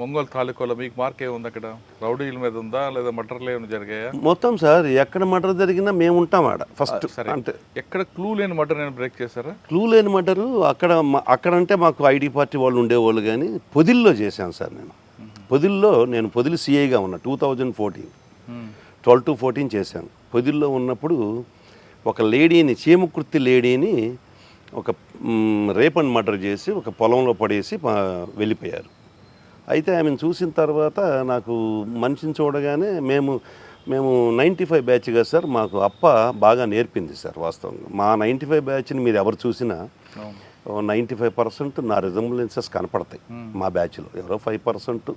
ఒంగోలు తాలూకాలో మీకు మార్క్ ఏముంది? అక్కడ రౌడీల మీద ఉందా లేదా మర్డర్లు ఏమైనా జరిగాయా? మొత్తం సార్ ఎక్కడ మర్డర్ జరిగినా మేము ఉంటాం ఆడ ఫస్ట్. అంటే ఎక్కడ క్లూ లేని మర్డర్ నేను బ్రేక్ చేశారా? క్లూ లేని మర్డరు అక్కడంటే మాకు ఐడి పార్టీ వాళ్ళు ఉండేవాళ్ళు, కానీ పొదిల్లో చేశాను సార్. నేను పొదిలి సిఐగా ఉన్నా 2014, 12 to 14 చేశాను. పొదిల్లో ఉన్నప్పుడు ఒక లేడీని, చీమకుర్తి లేడీని ఒక రేప్ అండ్ మర్డర్ చేసి ఒక పొలంలో పడేసి వెళ్ళిపోయారు. అయితే ఆమెను చూసిన తర్వాత నాకు మనిషిని చూడగానే మేము 95 బ్యాచ్ కదా సార్, మాకు అప్ప బాగా నేర్పింది సార్. వాస్తవంగా మా 95 బ్యాచ్ని మీరు ఎవరు చూసినా 95% నా రిజంబ్లెన్సెస్ కనపడతాయి. మా బ్యాచ్లో ఎవరో 5%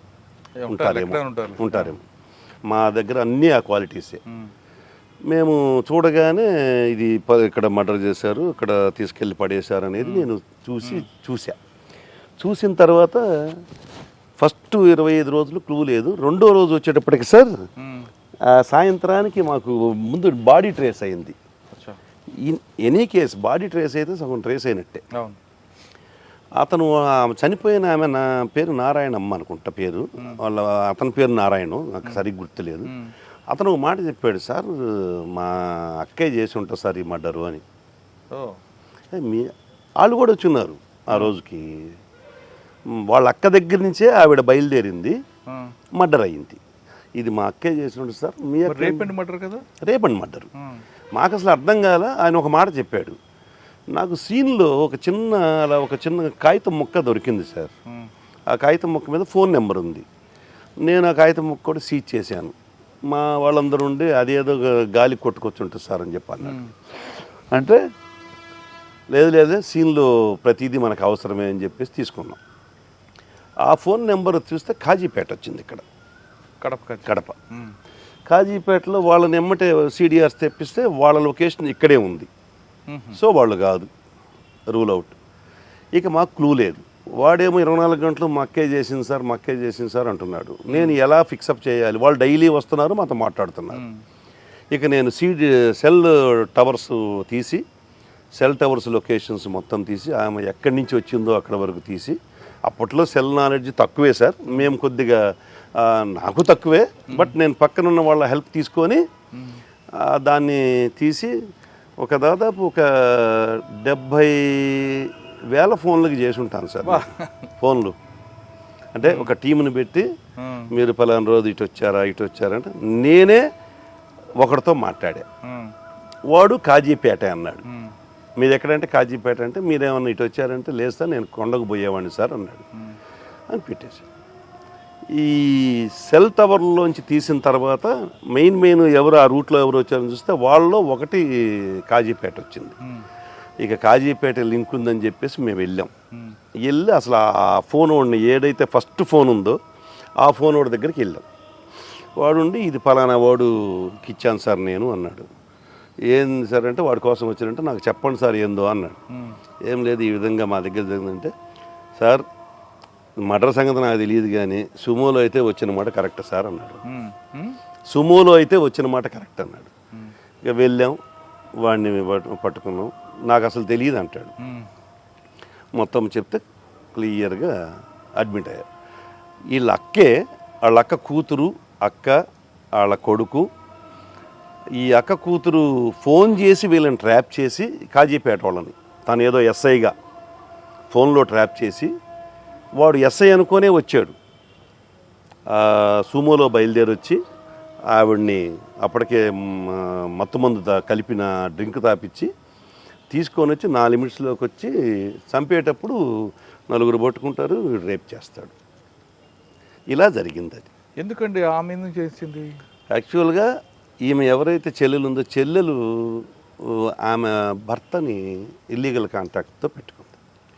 ఉంటారేమో. మా దగ్గర అన్నీ ఆ క్వాలిటీసే. మేము చూడగానే ఇది ఇక్కడ మర్డర్ చేశారు, ఇక్కడ తీసుకెళ్ళి పడేశారు అనేది నేను చూసిన తర్వాత ఫస్ట్ 25 రోజులు క్లూ లేదు. 2వ రోజు వచ్చేటప్పటికి సార్ సాయంత్రానికి మాకు ముందు బాడీ ట్రేస్ అయింది. ఎనీ కేసు బాడీ ట్రేస్ అయితే సగం ట్రేస్ అయినట్టే. అతను చనిపోయిన ఆమె నా పేరు నారాయణమ్మ అనుకుంటా పేరు, అతని పేరు నారాయణ, నాకు సరిగ్గా గుర్తులేదు. అతను ఒక మాట చెప్పాడు, సార్ మా అక్కయ్య చేసి ఉంటారు సార్ ఈ మర్డరు అని. వాళ్ళు కూడా వచ్చున్నారు ఆ రోజుకి. వాళ్ళ అక్క దగ్గర నుంచే ఆవిడ బయలుదేరింది, ఆ. మర్డర్ అయ్యింది. ఇది మా అక్కే చేసినట్టు సార్. మీ మరి అక్క రేప్ అండ్ మర్డర్ కదా. Rape and murder. ఆ. మాకు అసలు అర్థం కాల. ఆయన ఒక మాట చెప్పాడు నాకు. సీన్లో ఒక చిన్న కాగితం ముక్క దొరికింది సార్. ఆ కాగితం ముక్క మీద ఫోన్ నెంబర్ ఉంది. నేను ఆ కాగితం ముక్క కూడా సీజ్ చేశాను. మా వాళ్ళందరూ ఉండి అదేదో గాలి కొట్టుకొచ్చుంటుంది సార్ అని చెప్పాను. అంటే లేదు సీన్లో ప్రతిదీ మనకు అవసరమే అని చెప్పేసి తీసుకున్నాం. ఆ ఫోన్ నెంబర్ చూస్తే కాజీపేట వచ్చింది. ఇక్కడ కడప కాజీపేటలో వాళ్ళని ఎమ్మటే సిడిఆర్స్ తెప్పిస్తే వాళ్ళ లొకేషన్ ఇక్కడే ఉంది. సో వాళ్ళు కాదు, రూల్ అవుట్. ఇక మాకు క్లూ లేదు. వాడేమో 24 గంటలు మక్కే చేసింది సార్ అంటున్నాడు. నేను ఎలా ఫిక్సప్ చేయాలి? వాళ్ళు డైలీ వస్తున్నారు, మాతో మాట్లాడుతున్నారు. ఇక నేను సెల్ టవర్స్ తీసి, సెల్ టవర్స్ లొకేషన్స్ మొత్తం తీసి, ఆమె ఎక్కడి నుంచి వచ్చిందో అక్కడ వరకు తీసి, అప్పట్లో సెల్ నాలెడ్జ్ తక్కువే సార్, మేము కొద్దిగా నాకు తక్కువే, బట్ నేను పక్కనున్న వాళ్ళ హెల్ప్ తీసుకొని దాన్ని తీసి దాదాపు 70,000 ఫోన్లకి చేసి ఉంటాను సార్. ఫోన్లు అంటే ఒక టీంని పెట్టి మీరు పలానా రోజు ఇటు వచ్చారా అంటే నేనే ఒకరితో మాట్లాడా. వాడు కాజీపేట అన్నాడు. మీరు ఎక్కడంటే కాజీపేట అంటే మీరేమన్నా ఇటు వచ్చారంటే లేదు సార్ నేను కొండకు పోయేవాడిని సార్ అన్నాడు. అని పెట్టేసి ఈ సెల్ టవర్లోంచి తీసిన తర్వాత మెయిన్ ఎవరు ఆ రూట్లో ఎవరు వచ్చారని చూస్తే వాళ్ళలో ఒకటి కాజీపేట వచ్చింది. ఇక కాజీపేట లింక్ ఉందని చెప్పేసి మేము వెళ్ళి అసలు ఆ ఫోన్ వాడిని ఏదైతే ఫస్ట్ ఫోన్ ఉందో ఆ ఫోన్ వాడి దగ్గరికి వెళ్ళాం. వాడుండి ఇది పలానా వాడుకి ఇచ్చాను సార్ నేను అన్నాడు. ఏంది సార్ అంటే వాడి కోసం వచ్చారంటే నాకు చెప్పండి సార్ ఏందో అన్నాడు. ఏం లేదు ఈ విధంగా మా దగ్గర జరిగిందంటే సార్ మర్డర్ సంగతి నాకు తెలియదు కానీ సుమోలో అయితే వచ్చిన మాట కరెక్ట్ సార్ అన్నాడు. సుమోలో అయితే వచ్చిన మాట కరెక్ట్ అన్నాడు. ఇక వెళ్ళాం, వాడిని పట్టుకున్నాం. నాకు అసలు తెలియదు అంటాడు. మొత్తం చెప్తే క్లియర్గా అడ్మిట్ అయ్యారు. వాళ్ళ అక్క కూతురు, వాళ్ళ కొడుకు. ఈ అక్క కూతురు ఫోన్ చేసి వీళ్ళని ట్రాప్ చేసి కాజీపేట వాళ్ళని తను ఏదో ఎస్ఐగా ఫోన్లో ట్రాప్ చేసి వాడు ఎస్ఐ అనుకోనే వచ్చాడు. సుమోలో బయలుదేరి వచ్చి ఆవిడ్ని అప్పటికే మత్తుమందు కలిపిన డ్రింక్ తాపిచ్చి తీసుకొని వచ్చి 4 నిమిషంలోకి వచ్చి చంపేటప్పుడు 4 పట్టుకుంటారు, రేప్ చేస్తాడు. ఇలా జరిగింది. అది ఎందుకండి ఆమె ఎందుకు చేసింది? యాక్చువల్గా ఈమె ఎవరైతే చెల్లెలు ఉందో చెల్లెలు ఆమె భర్తని ఇల్లీగల్ కాంట్రాక్ట్తో పెట్టుకుంది.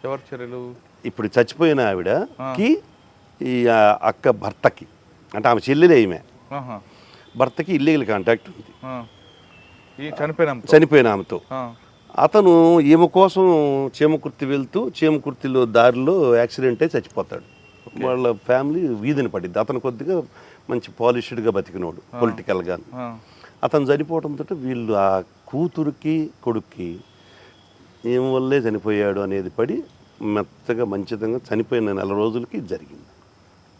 ఎవరు చెల్లెలు? ఇప్పుడు చచ్చిపోయిన ఆవిడకి ఈ అక్క భర్తకి, అంటే ఆమె చెల్లెలే ఈమె భర్తకి ఇల్లీగల్ కాంట్రాక్ట్ ఉంది చనిపోయిన ఆమెతో. అతను ఈమె కోసం చీమకుర్తి వెళ్తూ చీమకుర్తిలో దారిలో యాక్సిడెంట్ అయి చచ్చిపోతాడు. వాళ్ళ ఫ్యామిలీ వీధిని పడింది. అతను కొద్దిగా మంచి పాలిష్డ్గా బతికినోడు పొలిటికల్గా. అతను చనిపోవడంతో వీళ్ళు ఆ కూతురికి కొడుక్కి ఏం వల్లే చనిపోయాడు అనేది పడి మెత్తగా మంచితంగా చనిపోయిన 4 రోజులకి జరిగింది.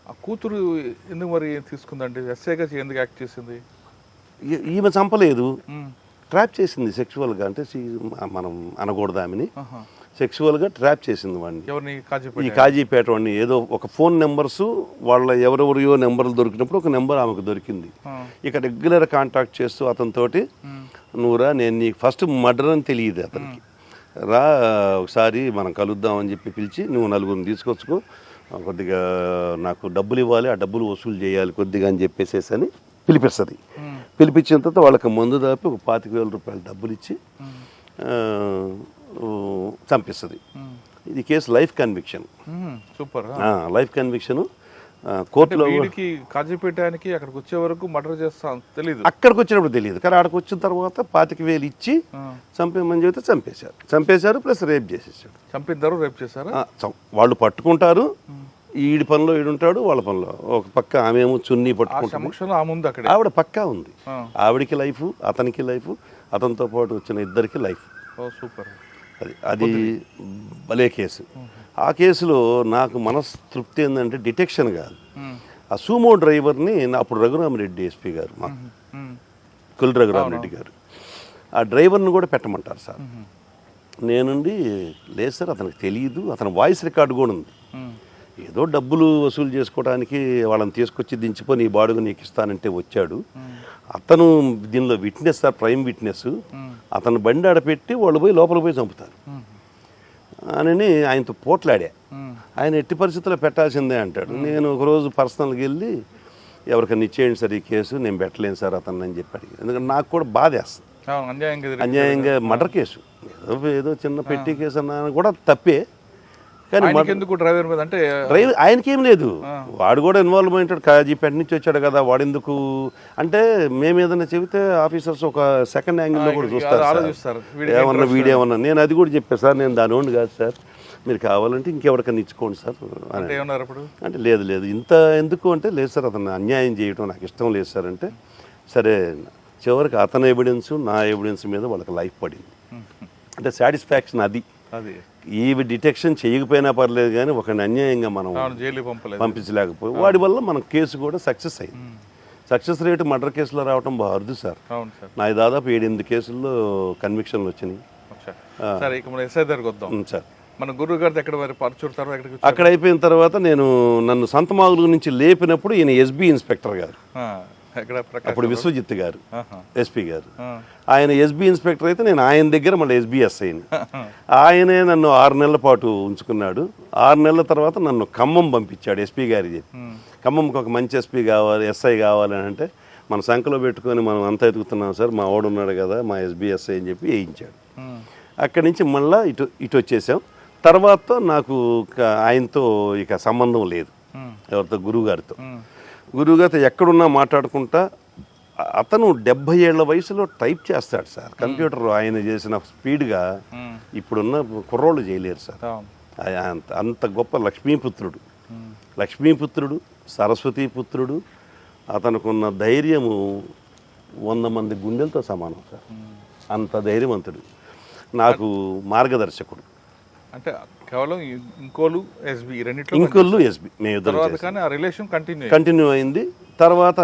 ఆ కూతురు ఎందుకు మరి తీసుకుందండి? ఎస్ఐగా ఎందుకు యాక్ట్ చేసింది? ఈమె చంపలేదు, ట్రాప్ చేసింది సెక్చువల్గా. అంటే మనం అనకూడదు ఆమెని, సెక్చువల్గా ట్రాప్ చేసింది వాడిని. ఈ కాజీపేట వాడిని ఏదో ఒక ఫోన్ నెంబర్స్ వాళ్ళ ఎవరెవరియో నెంబర్లు దొరికినప్పుడు ఒక నెంబర్ ఆమెకు దొరికింది. ఇక రెగ్యులర్ కాంటాక్ట్ చేస్తూ అతనితోటి నువ్వురా నేను నీకు ఫస్ట్ మర్డర్ అని తెలియదు అతనికి, రా ఒకసారి మనం కలుద్దామని చెప్పి పిలిచి నువ్వు 4 తీసుకొచ్చుకో, కొద్దిగా నాకు డబ్బులు ఇవ్వాలి, ఆ డబ్బులు వసూలు చేయాలి కొద్దిగా అని చెప్పేసేసి అని పిలిపిస్తుంది. పిలిపించిన తర్వాత వాళ్ళకి మందు దాపి ఒక 25,000 రూపాయలు డబ్బులు ఇచ్చి చంపిస్తుంది. ఇది case life conviction. Super. Life conviction కోర్టులో. కాజీపేటానికి అక్కడికి వచ్చే వరకు మర్డర్ చేస్తాను తెలియదు, అక్కడికి వచ్చినప్పుడు తెలియదు. కానీ అక్కడికి వచ్చిన తర్వాత 25,000 ఇచ్చి చంపేమని చెబితే చంపేశారు ప్లస్ రేప్ చేసేసాడు. చంపిద్దరు రేప్ చేశారు. వాళ్ళు పట్టుకుంటారు, ఈడి పనిలో ఈడుంటాడు, వాళ్ళ పనిలో ఒక పక్క ఆమెమో చున్నీ పట్టుకుంటాడు. ఆవిడ పక్కా ఉంది, ఆవిడికి లైఫ్, అతనికి లైఫ్, అతనితో పాటు వచ్చిన ఇద్దరికి లైఫ్. సూపర్. అది భలే కేసు. ఆ కేసులో నాకు మనస్తృప్తి ఏంటంటే డిటెక్షన్ కాదు, ఆ సూమో డ్రైవర్ని అప్పుడు రఘురామరెడ్డి ఎస్పీ గారు, మా కుల్ రఘురామరెడ్డి గారు, ఆ డ్రైవర్ని కూడా పెట్టమంటారు సార్. నేనుండి లేదు సార్ అతనికి తెలియదు, అతని వాయిస్ రికార్డు కూడా ఉంది. ఏదో డబ్బులు వసూలు చేసుకోవడానికి వాళ్ళని తీసుకొచ్చి దించిపోయి నీ బాడుగు నీకు ఇస్తానంటే వచ్చాడు. అతను దీనిలో విట్నెస్ సార్, ప్రైమ్ విట్నెస్. అతను బండి ఆడపెట్టి వాళ్ళు పోయి లోపల పోయి చంపుతారు అని ఆయనతో పోట్లాడా. ఆయన ఎట్టి పరిస్థితుల్లో పెట్టాల్సిందే అంటాడు. నేను ఒకరోజు పర్సనల్గా వెళ్ళి ఎవరికైనా ఇచ్చేయండి సార్ ఈ కేసు, నేను పెట్టలేను సార్ అతను అని చెప్పి అడిగాను. ఎందుకంటే నాకు కూడా బాధేస్తుంది. అన్యాయంగా మర్డర్ కేసు, ఏదో చిన్న పెట్టి కేసు అన్నా కూడా తప్పే, కానీ ఎందుకు డ్రైవర్ మీద అంటే డ్రైవర్ ఆయనకేం లేదు, వాడు కూడా ఇన్వాల్వ్ అయింటాడు. కాజీపేట నుంచి వచ్చాడు కదా, వాడు ఎందుకు అంటే మేము ఏదైనా చెబితే ఆఫీసర్స్ ఒక సెకండ్ యాంగిల్లో కూడా చూస్తారు. ఏమన్నా వీడేమన్నా, నేను అది కూడా చెప్పాను సార్, నేను దాని ఓన్లు కాదు సార్, మీరు కావాలంటే ఇంకెవరికైనా ఇచ్చుకోండి సార్ అంటే లేదు ఇంత ఎందుకు అంటే, లేదు సార్ అతను అన్యాయం చేయడం నాకు ఇష్టం లేదు సార్ అంటే, సరే చివరికి అతని ఎవిడెన్స్ నా ఎవిడెన్స్ మీద వాళ్ళకి లైఫ్ పడింది. అంటే సాటిస్ఫాక్షన్ అది. ఈ డిటెక్షన్ చేయకపోయినా పర్లేదు, కానీ ఒక అన్యాయంగా మనం పంపించలేకపోయి వాడి వల్ల మన కేసు కూడా సక్సెస్ అయింది. సక్సెస్ రేటు మర్డర్ కేసులో రావడం బాగా అరుదు సార్. నాకు దాదాపు 7-8 కేసుల్లో కన్విక్షన్లు వచ్చినాయి సార్. మన గురువు గారి అక్కడ అయిపోయిన తర్వాత నన్ను సంతమాగులు నుంచి లేపినప్పుడు ఈయన ఎస్బీ ఇన్స్పెక్టర్ గారు, అప్పుడు విశ్వజిత్ గారు ఎస్పీ గారు, ఆయన ఎస్బీ ఇన్స్పెక్టర్ అయితే నేను ఆయన దగ్గర మళ్ళీ ఎస్బీఎస్ అయింది. ఆయనే నన్ను 6 నెలల పాటు ఉంచుకున్నాడు. 6 నెలల తర్వాత నన్ను ఖమ్మం పంపించాడు ఎస్పీ గారి చెప్పి. ఖమ్మంకి ఒక మంచి ఎస్పీ కావాలి, ఎస్ఐ కావాలి అని అంటే మన సంఖలో పెట్టుకొని మనం అంతా ఎదుగుతున్నాం సార్, మా వాడు ఉన్నాడు కదా మా ఎస్బీఎస్ఐ అని చెప్పి వేయించాడు. అక్కడి నుంచి మళ్ళీ ఇటు వచ్చేసాం. తర్వాత నాకు ఆయనతో ఇక సంబంధం లేదు, ఎవరితో గురువుగారితో ఎక్కడున్నా మాట్లాడుకుంటా. అతను 70 ఏళ్ల వయసులో టైప్ చేస్తాడు సార్ కంప్యూటర్. ఆయన చేసిన స్పీడ్గా ఇప్పుడున్న కుర్రోళ్ళు చేయలేరు సార్. అంత గొప్ప లక్ష్మీపుత్రుడు సరస్వతీపుత్రుడు. అతనుకున్న ధైర్యము 100 మంది గుండెలతో సమానం సార్. అంత ధైర్యవంతుడు, నాకు మార్గదర్శకుడు. అంటే కేవలం ఇంకోలు ఎస్బీ కంటిన్యూ అయింది. తర్వాత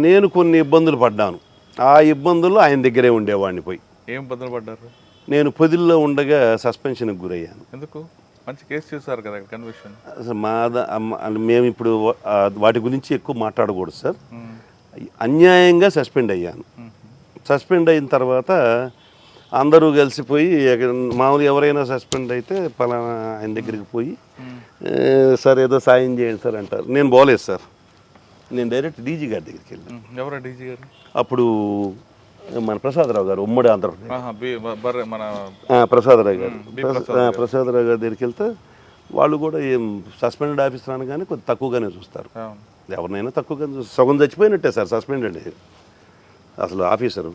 నేను కొన్ని ఇబ్బందులు పడ్డాను. ఆ ఇబ్బందుల్లో ఆయన దగ్గరే ఉండేవాడిని. పోయి ఏం ఇబ్బందులు పడ్డారు? నేను పొదిల్లో ఉండగా సస్పెన్షన్కి గురయ్యాను. ఎందుకు? మంచి కేసు చేశారు కదా కన్విక్షన్. అసలు మేము ఇప్పుడు వాటి గురించి ఎక్కువ మాట్లాడకూడదు సార్. అన్యాయంగా సస్పెండ్ అయ్యాను. సస్పెండ్ అయిన తర్వాత అందరూ కలిసిపోయి, మామూలుగా ఎవరైనా సస్పెండ్ అయితే పలానా ఆయన దగ్గరికి పోయి సార్ ఏదో సాయం చేయండి సార్ అంటారు. నేను పోలేదు సార్, నేను డైరెక్ట్ డీజీ గారి దగ్గరికి వెళ్ళాను. ఎవరు డీజీ గారు? అప్పుడు మన ప్రసాదరావు గారు, ఉమ్మడి ఆంధ్రప్రదేశ్ ప్రసాదరావు గారి దగ్గరికి వెళ్తే వాళ్ళు కూడా ఏం సస్పెండెడ్ ఆఫీసర్ అనగానే కొద్దిగా తక్కువగానే చూస్తారు. ఎవరినైనా తక్కువగానే చూస్తారు. సగం చచ్చిపోయినట్టే సార్ సస్పెండెడ్ అసలు ఆఫీసరు,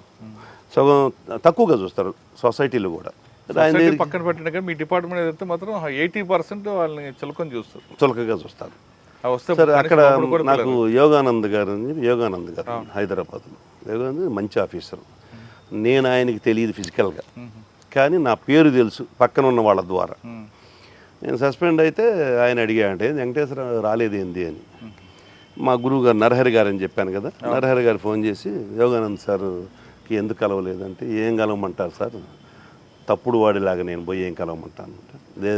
సగం తక్కువగా చూస్తారు సొసైటీలో కూడా. పక్కన పెట్టిన మీ డిపార్ట్మెంట్ ఏదైతే మాత్రం 80% వాళ్ళని చులకగా చూస్తారు. సార్ అక్కడ నాకు యోగానంద్ గారు హైదరాబాద్లో. యోగానంద్ మంచి ఆఫీసర్. నేను ఆయనకి తెలియదు ఫిజికల్గా, కానీ నా పేరు తెలుసు పక్కన ఉన్న వాళ్ళ ద్వారా. నేను సస్పెండ్ అయితే ఆయన అడిగాడంటే వెంకటేశ్వర రాలేదేంది అని. మా గురువు గారు నరహరి గారు అని చెప్పాను కదా, నరహరి గారు ఫోన్ చేసి యోగానంద్ సార్కి ఎందుకు కలవలేదంటే, ఏం కలవమంటారు సార్, తప్పుడు వాడిలాగా నేను పోయి ఏం కలవమంటాను అంటే,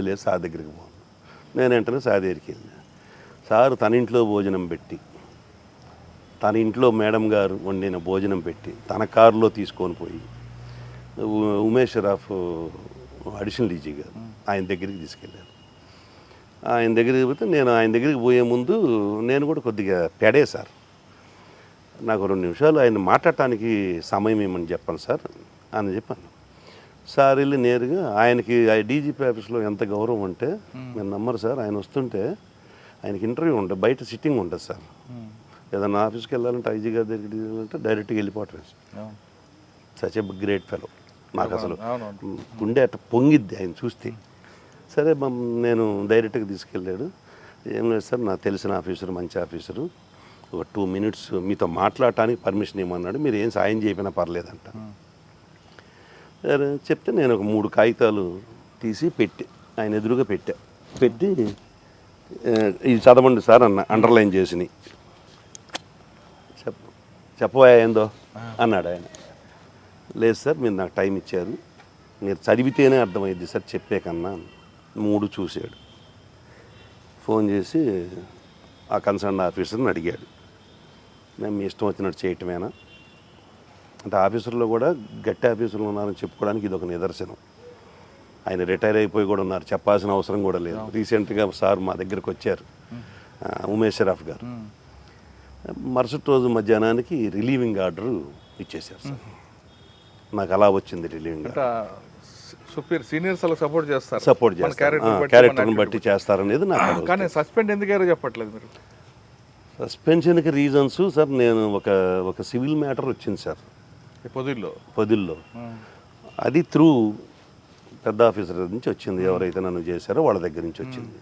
లేదు సార్ దగ్గరికి పోను. నేను వెంటనే సార్ దగ్గరికి వెళ్ళాను. సార్ తన ఇంట్లో భోజనం పెట్టి, తన ఇంట్లో మేడం గారు వండిన భోజనం పెట్టి, తన కారులో తీసుకొని పోయి ఉమేష్ రాఫ్ అడిషనల్ డీజీ గారు ఆయన దగ్గరికి తీసుకెళ్ళారు. ఆయన దగ్గరికి పోతే నేను ఆయన దగ్గరికి పోయే ముందు నేను కూడా కొద్దిగా పెడే సార్, నాకు 2 నిమిషాలు ఆయన మాట్లాడటానికి సమయం ఏమని చెప్పండి సార్ అని చెప్పాను. సార్ వెళ్ళి నేరుగా ఆయనకి డీజీపీ ఆఫీస్లో ఎంత గౌరవం అంటే మీరు నమ్మరు సార్, ఆయన వస్తుంటే ఆయనకి ఇంటర్వ్యూ ఉంటుంది, బయట సిట్టింగ్ ఉంటుంది సార్. ఏదన్నా ఆఫీస్కి వెళ్ళాలంటే ఐజీ గారి దగ్గరికి అంటే డైరెక్ట్గా వెళ్ళిపోవటం sir. Such a great fellow. నాకు అసలు గుండె అట్ట పొంగిద్ది ఆయన చూస్తే. సరే నేను డైరెక్ట్గా తీసుకెళ్ళాడు. ఏం లేదు సార్, నాకు తెలిసిన ఆఫీసరు, మంచి ఆఫీసరు, ఒక 2 మినిట్స్ మీతో మాట్లాడటానికి పర్మిషన్ ఇవ్వమన్నాడు, మీరు ఏం సాయం చేయకపోయినా పర్లేదంట. సరే చెప్తే నేను ఒక 3 కాగితాలు తీసి పెట్టి ఆయన ఎదురుగా పెట్టి ఇది చదవండి సార్ అన్న, అండర్లైన్ చేసి. చెప్పబోయా ఏందో అన్నాడు ఆయన. లేదు సార్, మీరు నాకు టైం ఇచ్చారు, మీరు చదివితేనే అర్థమైంది సార్ చెప్పే కన్నా. 3 చూశాడు. ఫోన్ చేసి ఆ కన్సర్న్ ఆఫీసర్ని అడిగాడు, మేము మీ ఇష్టం వచ్చినట్టు చేయటమేనా అంటే. ఆఫీసర్లో కూడా గట్టి ఆఫీసర్లు ఉన్నారని చెప్పుకోవడానికి ఇది ఒక నిదర్శనం. ఆయన రిటైర్ అయిపోయి కూడా ఉన్నారు, చెప్పాల్సిన అవసరం కూడా లేదు. రీసెంట్గా సార్ మా దగ్గరికి వచ్చారు, ఉమేష్ షరాఫ్ గారు. మరుసటి రోజు మధ్యాహ్నానికి రిలీవింగ్ ఆర్డర్ ఇచ్చేశారు సార్. నాకు అలా వచ్చింది రిలీవింగ్ ఆర్డర్. సీనియర్స్ అలా సపోర్ట్ చేస్తారు, సపోర్ట్ చేస్తారు, క్యారెక్టర్ని బట్టి చేస్తారనేది నాకు. కానీ సస్పెండ్ ఎందుకు చెప్పట్లేదు మీరు? సస్పెన్షన్కి రీజన్స్ సార్, నేను ఒక సివిల్ మ్యాటర్ వచ్చింది సార్ పొదిల్లో. అది త్రూ పెద్ద ఆఫీసర్ నుంచి వచ్చింది, ఎవరైతే నన్ను చేశారో వాళ్ళ దగ్గర నుంచి వచ్చింది.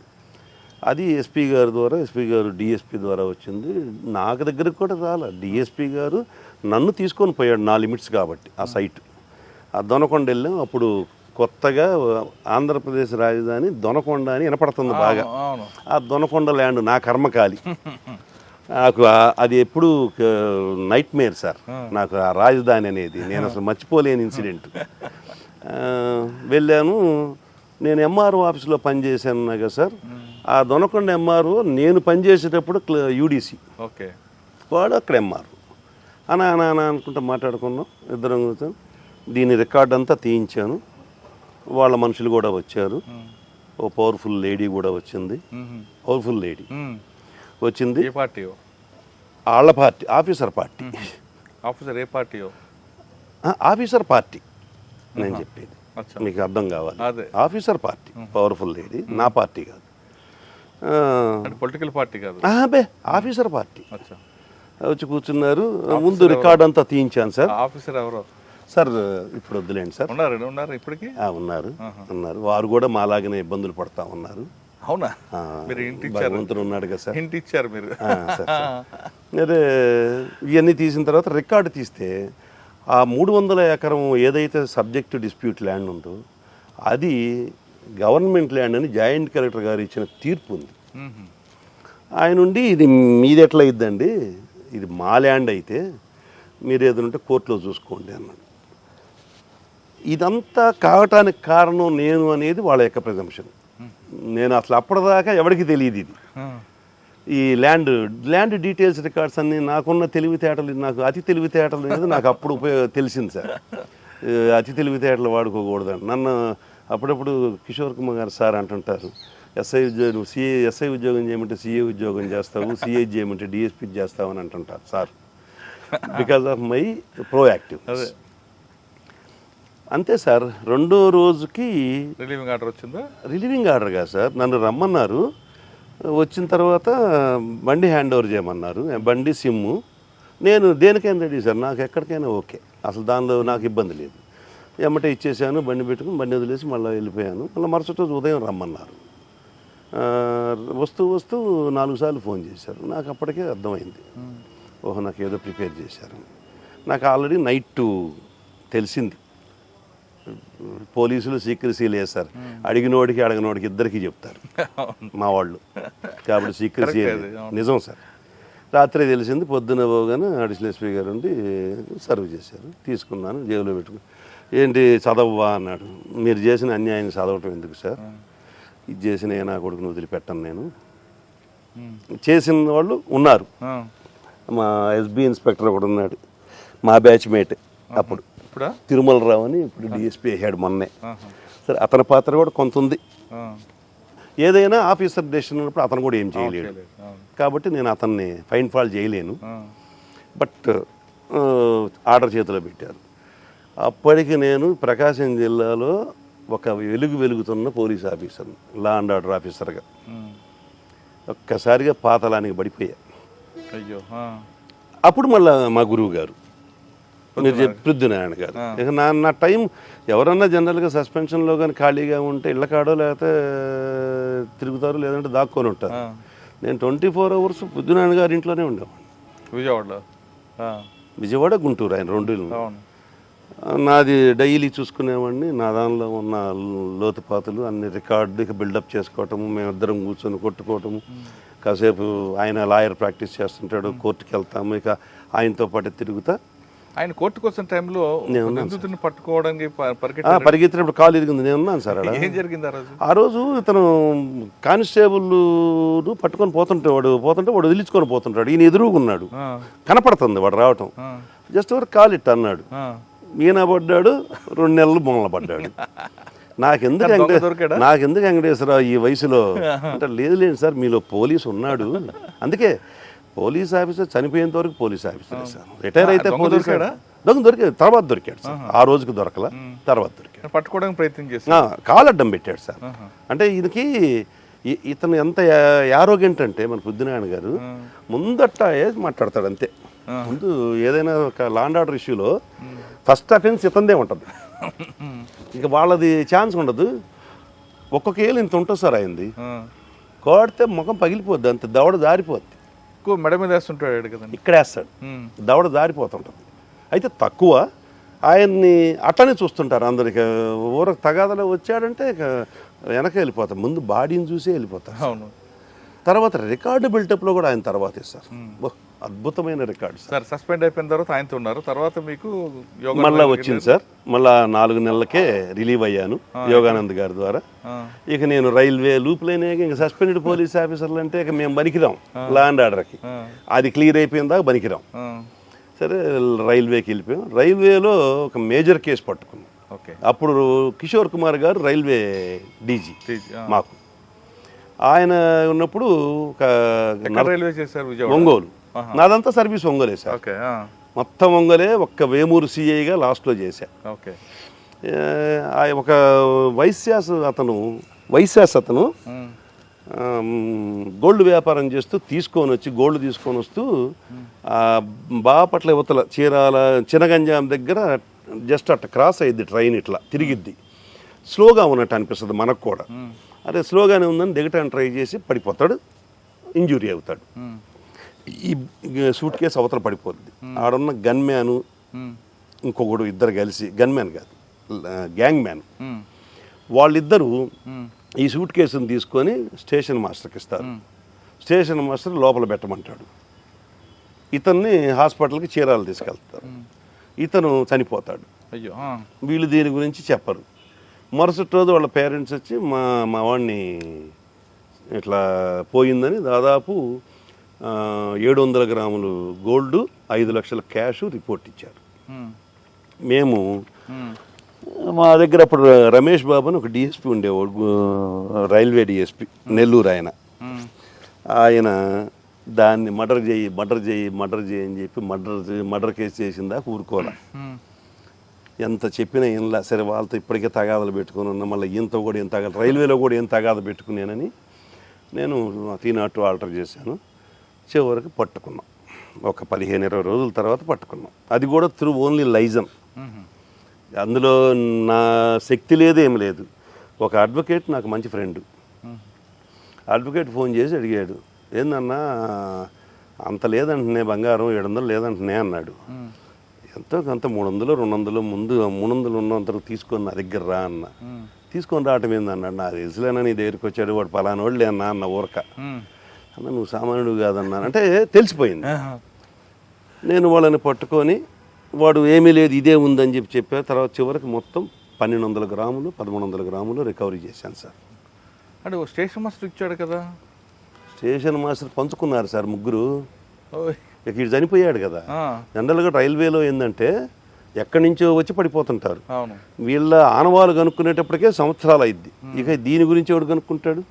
అది ఎస్పీ గారి ద్వారా, ఎస్పీ గారు డిఎస్పీ ద్వారా వచ్చింది. నాకు దగ్గరికి కూడా రాలే. డిఎస్పీ గారు నన్ను తీసుకొని పోయాడు, నా లిమిట్స్ కాబట్టి. ఆ సైట్ ఆ దొనకొండ వెళ్ళాం. అప్పుడు కొత్తగా ఆంధ్రప్రదేశ్ రాజధాని దొనకొండ అని వినపడుతుంది బాగా. ఆ దొనకొండ ల్యాండ్ నా కర్మకాలి. నాకు అది ఎప్పుడు నైట్ మేర్ సార్, నాకు ఆ రాజధాని అనేది నేను అసలు మర్చిపోలేని ఇన్సిడెంట్. వెళ్ళాను. నేను ఎంఆర్ఓ ఆఫీస్లో పనిచేశాను కదా సార్. ఆ దొనకొండ ఎంఆర్ఓ నేను పనిచేసేటప్పుడు యూడీసీ, వాడు అక్కడ ఎంఆర్ఓ. అనా అనుకుంటా మాట్లాడుకున్నాం ఇద్దరం కూర్చొని. దీని రికార్డ్ అంతా తీయించాను. వాళ్ళ మనుషులు కూడా వచ్చారు. ఓ పవర్ఫుల్ లేడీ కూడా వచ్చింది. పవర్ఫుల్ లేడీ వచ్చింది. వాళ్ళ పార్టీ, ఆఫీసర్ పార్టీ. ఆఫీసర్ ఏ పార్టీ? ఆఫీసర్ పార్టీ నేను చెప్పేది మీకు అర్థం కావాలి. ఆఫీసర్ పార్టీ, పవర్ఫుల్ లేడీ, నా పార్టీ కాదు, పొలిటికల్ పార్టీ కాదు, అబ్బే ఆఫీసర్ పార్టీ. వచ్చి కూర్చున్నారు. ముందు రికార్డ్ అంతా తీయించాను సార్. ఆఫీసర్ ఎవరో సార్ ఇప్పుడు వద్దులేండి సార్. ఉన్నారు ఇప్పటికీ ఉన్నారు. వారు కూడా మాలాగానే ఇబ్బందులు పడతా ఉన్నారు. అవునా? భగవంతుడు ఉన్నాడు కదా సార్. హింట్ ఇచ్చారు మీరు. అదే ఇవన్నీ తీసిన తర్వాత రికార్డు తీస్తే ఆ 300 ఎకరం ఏదైతే సబ్జెక్ట్ డిస్ప్యూట్ ల్యాండ్ ఉందో అది గవర్నమెంట్ ల్యాండ్ అని జాయింట్ కలెక్టర్ గారు ఇచ్చిన తీర్పు ఉంది. ఆయన నుండి ఇది మీది ఎట్లా అయిద్దండి, ఇది మా ల్యాండ్ అయితే మీరు ఏదంటే కోర్టులో చూసుకోండి అన్నాడు. ఇదంతా కావటానికి కారణం నేను అనేది వాళ్ళ యొక్క ప్రిజంప్షన్. నేను అసలు అప్పటిదాకా ఎవరికి తెలియదు ఇది. ఈ ల్యాండ్ డీటెయిల్స్ రికార్డ్స్ అన్నీ నాకున్న తెలివితేటలు, నాకు అతి తెలివితేటలు అనేది నాకు అప్పుడు తెలిసింది సార్. అతి తెలివితేటలు వాడుకోకూడదని నన్ను అప్పుడప్పుడు కిషోర్ కుమార్ గారు సార్ అంటుంటారు, ఎస్ఐ ఉద్యోగం ఎస్ఐ ఉద్యోగం చేయమంటే సిఏ ఉద్యోగం చేస్తావు, సిఏ చేయమంటే డిఎస్పీ చేస్తావు అని అంటుంటారు sir. Because of my proactive. అంతే సార్. రెండో రోజుకి రిలీవింగ్ ఆర్డర్ వచ్చిందా? రిలీవింగ్ ఆర్డర్ కాదు సార్, నన్ను రమ్మన్నారు. వచ్చిన తర్వాత బండి హ్యాండ్ ఓవర్ చేయమన్నారు. బండి సిమ్ము నేను దేనికైనా రెడీ సార్, నాకు ఎక్కడికైనా ఓకే, అసలు దానిలో నాకు ఇబ్బంది లేదు. ఎమ్మటే ఇచ్చేసాను, బండి పెట్టుకుని బండి వదిలేసి మళ్ళీ వెళ్ళిపోయాను. మళ్ళీ మరుసటి రోజు ఉదయం రమ్మన్నారు. వస్తూ 4 సార్లు ఫోన్ చేశారు. నాకు అప్పటికే అర్థమైంది, ఓహో నాకు ఏదో ప్రిపేర్ చేశారు. నాకు ఆల్రెడీ నైట్ తెలిసింది. పోలీసులు సీక్రసీ లేదు సార్, అడిగినోడికి అడగనోడికి ఇద్దరికి చెప్తారు మా వాళ్ళు, కాబట్టి సీక్రసీ నిజం సార్. రాత్రి తెలిసింది. పొద్దున పోగానే అడిషనల్ ఎస్పీ గారు ఉండి సర్వ్ చేశారు. తీసుకున్నాను, జేబులో పెట్టుకుని. ఏంటి చదవ్వా అన్నాడు. మీరు చేసిన అన్యాయాన్ని చదవటం ఎందుకు సార్, ఇది చేసిన నా కొడుకుని వదిలిపెట్టాను నేను. చేసిన వాళ్ళు ఉన్నారు. మా ఎస్బీ ఇన్స్పెక్టర్ ఒకడు ఉన్నాడు, మా బ్యాచ్ మేట్ అప్పుడు, తిరుమల రావు అని, ఇప్పుడు డిఎస్పీ అయ్యాడు మొన్నే. సరే అతని పాత్ర కూడా కొంత ఉంది. ఏదైనా ఆఫీసర్ డెసిషన్ ఉన్నప్పుడు అతను కూడా ఏం చేయలేడు, కాబట్టి నేను అతన్ని ఫైన్ ఫాల్ చేయలేను. బట్ ఆర్డర్ చేతిలో పెట్టారు. అప్పటికి నేను ప్రకాశం జిల్లాలో ఒక వెలుగుతున్న police officer, law and order ఆఫీసర్గా ఒక్కసారిగా పాతలానికి పడిపోయా. అప్పుడు మళ్ళీ మా గురువు గారు మీరు పృథ్వీనారాయణ గారు, ఇక నా టైం ఎవరన్నా జనరల్గా సస్పెన్షన్లో కానీ ఖాళీగా ఉంటే ఇళ్ళ కాడో లేకపోతే తిరుగుతారు, లేదంటే దాక్కొని ఉంటారు. నేను 24 hours పృథ్వీనారాయణ గారి ఇంట్లోనే ఉండేవాడిని. విజయవాడ, గుంటూరు, ఆయన 2 నాది డైలీ చూసుకునేవాడిని. నా దానిలో ఉన్న లోతుపాతులు అన్ని రికార్డు బిల్డప్ చేసుకోవటము, మేమిద్దరం కూర్చొని కొట్టుకోవటము. కాసేపు ఆయన లాయర్ ప్రాక్టీస్ చేస్తుంటాడు, కోర్టుకి వెళ్తాము, ఇక ఆయనతో పాటు తిరుగుతా ఆయన కోర్టుకు వచ్చిన టైంలో నిందితుడిని పట్టుకోవడానికి పరిగెత్తినప్పుడు కాలు ఇరిగింది, నేను ఉన్నాను సార్ అక్కడ. ఏం జరిగింది ఆ రోజు? ఆ రోజు ఇతను కానిస్టేబుల్ పట్టుకొని పోతుంటే వాడు వదిలించుకొని పోతుంటాడు, ఈయన ఎదురుగున్నాడు, కనపడుతుంది వాడు రావటం. జస్ట్ ఒక కాలు ఇట్ట అన్నాడు, ఈయన పడ్డాడు, 2 నెలలు బొమ్మల పడ్డాడు. నాకెందుకు వెంకటేశ్వరరావు ఈ వయసులో అంటే, లేదు సార్ మీలో పోలీసు ఉన్నాడు, అందుకే పోలీస్ ఆఫీసర్ చనిపోయేంత వరకు పోలీస్ ఆఫీసర్ సార్, రిటైర్ అయితే పోలీస్ దొరికాడు, తర్వాత దొరికాడు సార్, ఆ రోజుకి దొరకల, తర్వాత దొరికాడు. పట్టుకోవడానికి ప్రయత్నం చేశాడు, కాలు అడ్డం పెట్టాడు సార్. అంటే ఈయనకి ఇతను ఎంత యారోగెంట్ అంటే మన బుద్ధినారాయణ గారు ముందట్ట మాట్లాడతాడు అంతే. ముందు ఏదైనా ఒక లా అండ్ ఆర్డర్ ఇష్యూలో ఫస్ట్ అఫెన్స్ ఇతందే ఉంటుంది, ఇంకా వాళ్ళది ఛాన్స్ ఉండదు. ఒక్కొక్క ఏళ్ళు ఇంత ఉంటుంది సార్ అయింది, కోడితే ముఖం పగిలిపోద్ది, అంత దవడ జారిపోద్ది. మెడ మీద వేస్తుంటాడు కదా, ఇక్కడ వేస్తాడు, దవడ జారిపోతుంటుంది. అయితే తక్కువ ఆయన్ని అట్లనే చూస్తుంటారు అందరికి, ఊరకు తగాదలో వచ్చాడంటే ఇక వెనక వెళ్ళిపోతారు, ముందు బాడీని చూసి వెళ్ళిపోతారు. అవును, తర్వాత రికార్డు బిల్టప్లో కూడా ఆయన తర్వాత ఇస్తారు, అద్భుతమైన రికార్డు సార్. సస్పెండ్ అయిపోయిన తర్వాత ఆయనతో ఉన్నారు, తర్వాత మీకు మళ్ళీ వచ్చింది సార్. మళ్ళా 4 నెలలకే రిలీవ్ అయ్యాను యోగానంద్ గారి ద్వారా. ఇక నేను రైల్వే లూప్లోనే ఇంక సస్పెండెడ్ పోలీస్ ఆఫీసర్లు అంటే ఇక మేము బనికిరాం లా అండ్ ఆర్డర్కి, అది క్లియర్ అయిపోయిన దాకా బనికిరాం. సరే రైల్వేకి వెళ్ళిపోయాం. రైల్వేలో ఒక మేజర్ కేసు పట్టుకున్నాం. అప్పుడు కిషోర్ కుమార్ గారు రైల్వే డీజీ మాకు, ఆయన ఉన్నప్పుడు ఒక రైల్వే చేశారు ఒంగోలు, నాదంతా సర్వీస్ ఒంగోలే సార్, మొత్తం ఒంగోలే. ఒక్క వేమూరు సిఐగా లాస్ట్లో చేశా. ఒక వైశ్యాస్ అతను గోల్డ్ వ్యాపారం చేస్తూ గోల్డ్ తీసుకొని వస్తూ బాపట్ల యువతల చీరాల చినగంజాం దగ్గర జస్ట్ అట్లా క్రాస్ అయ్యిద్ది ట్రైన్, ఇట్లా తిరిగిద్ది, స్లోగా ఉన్నట్టు అనిపిస్తుంది మనకు కూడా. అదే స్లోగానే ఉందని దిగటానికి ట్రై చేసి పడిపోతాడు, ఇంజురీ అవుతాడు. ఈ సూట్ కేసు అవతల పడిపోద్ది. ఆడున్న గన్మ్యాను ఇంకొకడు ఇద్దరు కలిసి, గన్మ్యాన్ కాదు గ్యాంగ్ మ్యాన్, వాళ్ళిద్దరూ ఈ సూట్ కేసుని తీసుకొని స్టేషన్ మాస్టర్కి ఇస్తారు. స్టేషన్ మాస్టర్ లోపల పెట్టమంటాడు, ఇతన్ని హాస్పిటల్కి చీరాలు తీసుకెళ్తారు. ఇతను చనిపోతాడు. అయ్యో, వీళ్ళు దీని గురించి చెప్పరు. మరుసటి రోజు వాళ్ళ పేరెంట్స్ వచ్చి మా వాడిని ఇట్లా పోయిందని దాదాపు 700 గ్రాములు గోల్డ్, 5 లక్షల క్యాష్ రిపోర్ట్ ఇచ్చారు. మేము మా దగ్గర అప్పుడు రమేష్ బాబు అని ఒక డిఎస్పీ ఉండేవాడు, రైల్వే డిఎస్పీ నెల్లూరు. ఆయన దాన్ని మర్డర్ చేయి అని చెప్పి మర్డర్ కేసు చేసిందా ఊరుకోలే. ఎంత చెప్పినా ఏం సరే వాళ్ళతో ఇప్పటికే తగాదాలు పెట్టుకుని ఉన్నా, మళ్ళీ ఈయనతో కూడా ఏం తగాదు, రైల్వేలో కూడా ఏం తగాద పెట్టుకున్నానని నేను తీనాటు ఆల్టర్ చేశాను. చివరికి పట్టుకున్నాం, ఒక 15-20 రోజుల తర్వాత పట్టుకున్నాం. అది కూడా త్రూ ఓన్లీ లైజన్, అందులో నా శక్తి లేదు ఏం లేదు. ఒక అడ్వకేట్ నాకు మంచి ఫ్రెండ్, అడ్వకేట్ ఫోన్ చేసి అడిగాడు, ఏందన్నా అంత లేదంటున్నాయి బంగారం, 700 లేదంటున్నాయి అన్నాడు. ఎంతో కొంత 300 200 ముందు 300 ఉన్నంతకు తీసుకొని నా దగ్గర రా అన్న. తీసుకొని రావటం ఏందన్నాడు, నా తెలుసులేనా నీ దగ్గరికి వచ్చాడు, వాడు పలానా వాడు లేనా అన్న ఊరక. అన్న నువ్వు సామాన్యుడు కాదన్నా అంటే తెలిసిపోయింది. నేను వాళ్ళని పట్టుకొని వాడు ఏమీ లేదు ఇదే ఉందని చెప్పారు. తర్వాత చివరికి మొత్తం 1200 గ్రాములు 1300 గ్రాములు రికవరీ చేశాను సార్. అంటే స్టేషన్ మాస్టర్ ఇచ్చాడు కదా, స్టేషన్ మాస్టర్ పంచుకున్నారు సార్ ముగ్గురు. ఇక చనిపోయాడు కదా. జనరల్గా రైల్వేలో ఏంటంటే ఎక్కడి నుంచో వచ్చి పడిపోతుంటారు, వీళ్ళ ఆనవాళ్ళు కనుక్కునేటప్పటికే సంవత్సరాలు అయింది. ఇక దీని గురించి ఎవడు కనుక్కుంటాడు?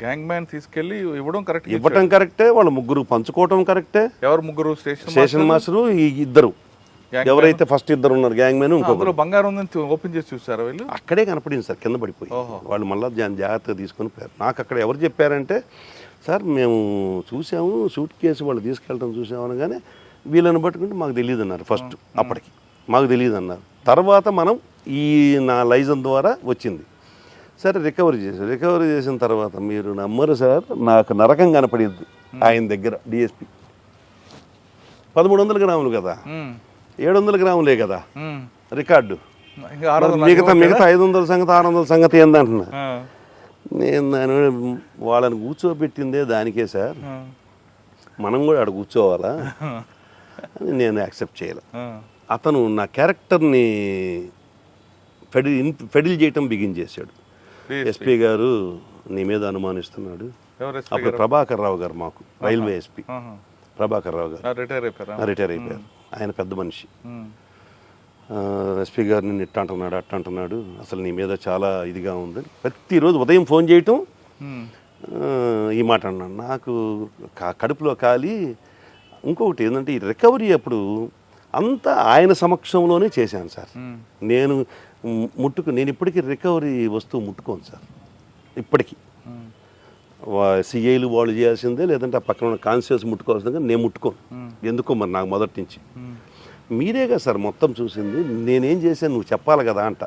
గ్యాంగ్ మ్యాన్ తీసుకెళ్ళి ఇవ్వటం కరెక్టే, వాళ్ళ ముగ్గురు పంచుకోవటం కరెక్టే. ఎవరు ముగ్గురు? స్టేషన్ మాస్టరు, ఈ ఇద్దరు ఎవరైతే ఫస్ట్ ఇద్దరు ఉన్నారు గ్యాంగ్ మ్యాన్, ఇంకొకరు. బంగారం ఉందని ఓపెన్ చేసి చూసారా వీళ్ళు? అక్కడే కనపడింది సార్, కింద పడిపోయి. వాళ్ళు మళ్ళీ జాగ్రత్తగా తీసుకొని పోయారు. నాకు అక్కడ ఎవరు చెప్పారంటే, సార్ మేము చూసాము సూట్ కేసు వాళ్ళు తీసుకెళ్ళడం చూసాము అనగానే వీళ్ళని పట్టుకుంటే మాకు తెలియదు అన్నారు. ఫస్ట్ అప్పటికి మాకు తెలియదు అన్నారు. తర్వాత మనం ఈ నా లైజన్ ద్వారా వచ్చింది. సరే రికవరీ చేసిన తర్వాత మీరు నమ్మరు సార్, నాకు నరకం కనపడింది ఆయన దగ్గర. డిఎస్పీ 1300 గ్రాములు కదా, 700 గ్రాములే కదా రికార్డు. మిగతా 500 సంగతి 600 సంగతి ఏందంటున్నా. నేను దాని వాళ్ళని కూర్చోబెట్టిందే దానికే సార్, మనం కూడా ఆడ కూర్చోవాలా అని నేను యాక్సెప్ట్ చేయలే. అతను నా క్యారెక్టర్ని ఫెడిల్ చేయటం బిగిన్ చేశాడు. ఎస్పీ గారు నీ మీద అనుమానిస్తున్నాడు. అప్పుడు ప్రభాకర్ రావు గారు, మాకు రైల్వే ఎస్పీ ప్రభాకర్ రావు గారు రిటైర్ అయిపోయారు. ఆయన పెద్ద మనిషి. ఎస్పీ గారు నిన్ను ఇట్ట అంటున్నాడు, అట్ట అంటున్నాడు, అసలు నీ మీద చాలా ఇదిగా ఉంది. ప్రతిరోజు ఉదయం ఫోన్ చేయటం ఈ మాట అన్నాడు. నాకు కడుపులో కాలి. ఇంకొకటి ఏంటంటే ఈ రికవరీ అప్పుడు అంతా ఆయన సమక్షంలోనే చేశాను సార్. నేను ఇప్పటికీ రికవరీ వస్తువు ముట్టుకోను సార్. ఇప్పటికీ సిఐలు వాళ్ళు చేయాల్సిందే, లేదంటే ఆ పక్కన ఉన్న కాన్షియస్ ముట్టుకోవాల్సిందే, నేను ముట్టుకోను. ఎందుకో మరి నాకు మొదటి నుంచి. మీరేగా సార్ మొత్తం చూసింది, నేనేం చేశాను నువ్వు చెప్పాలి కదా అంట.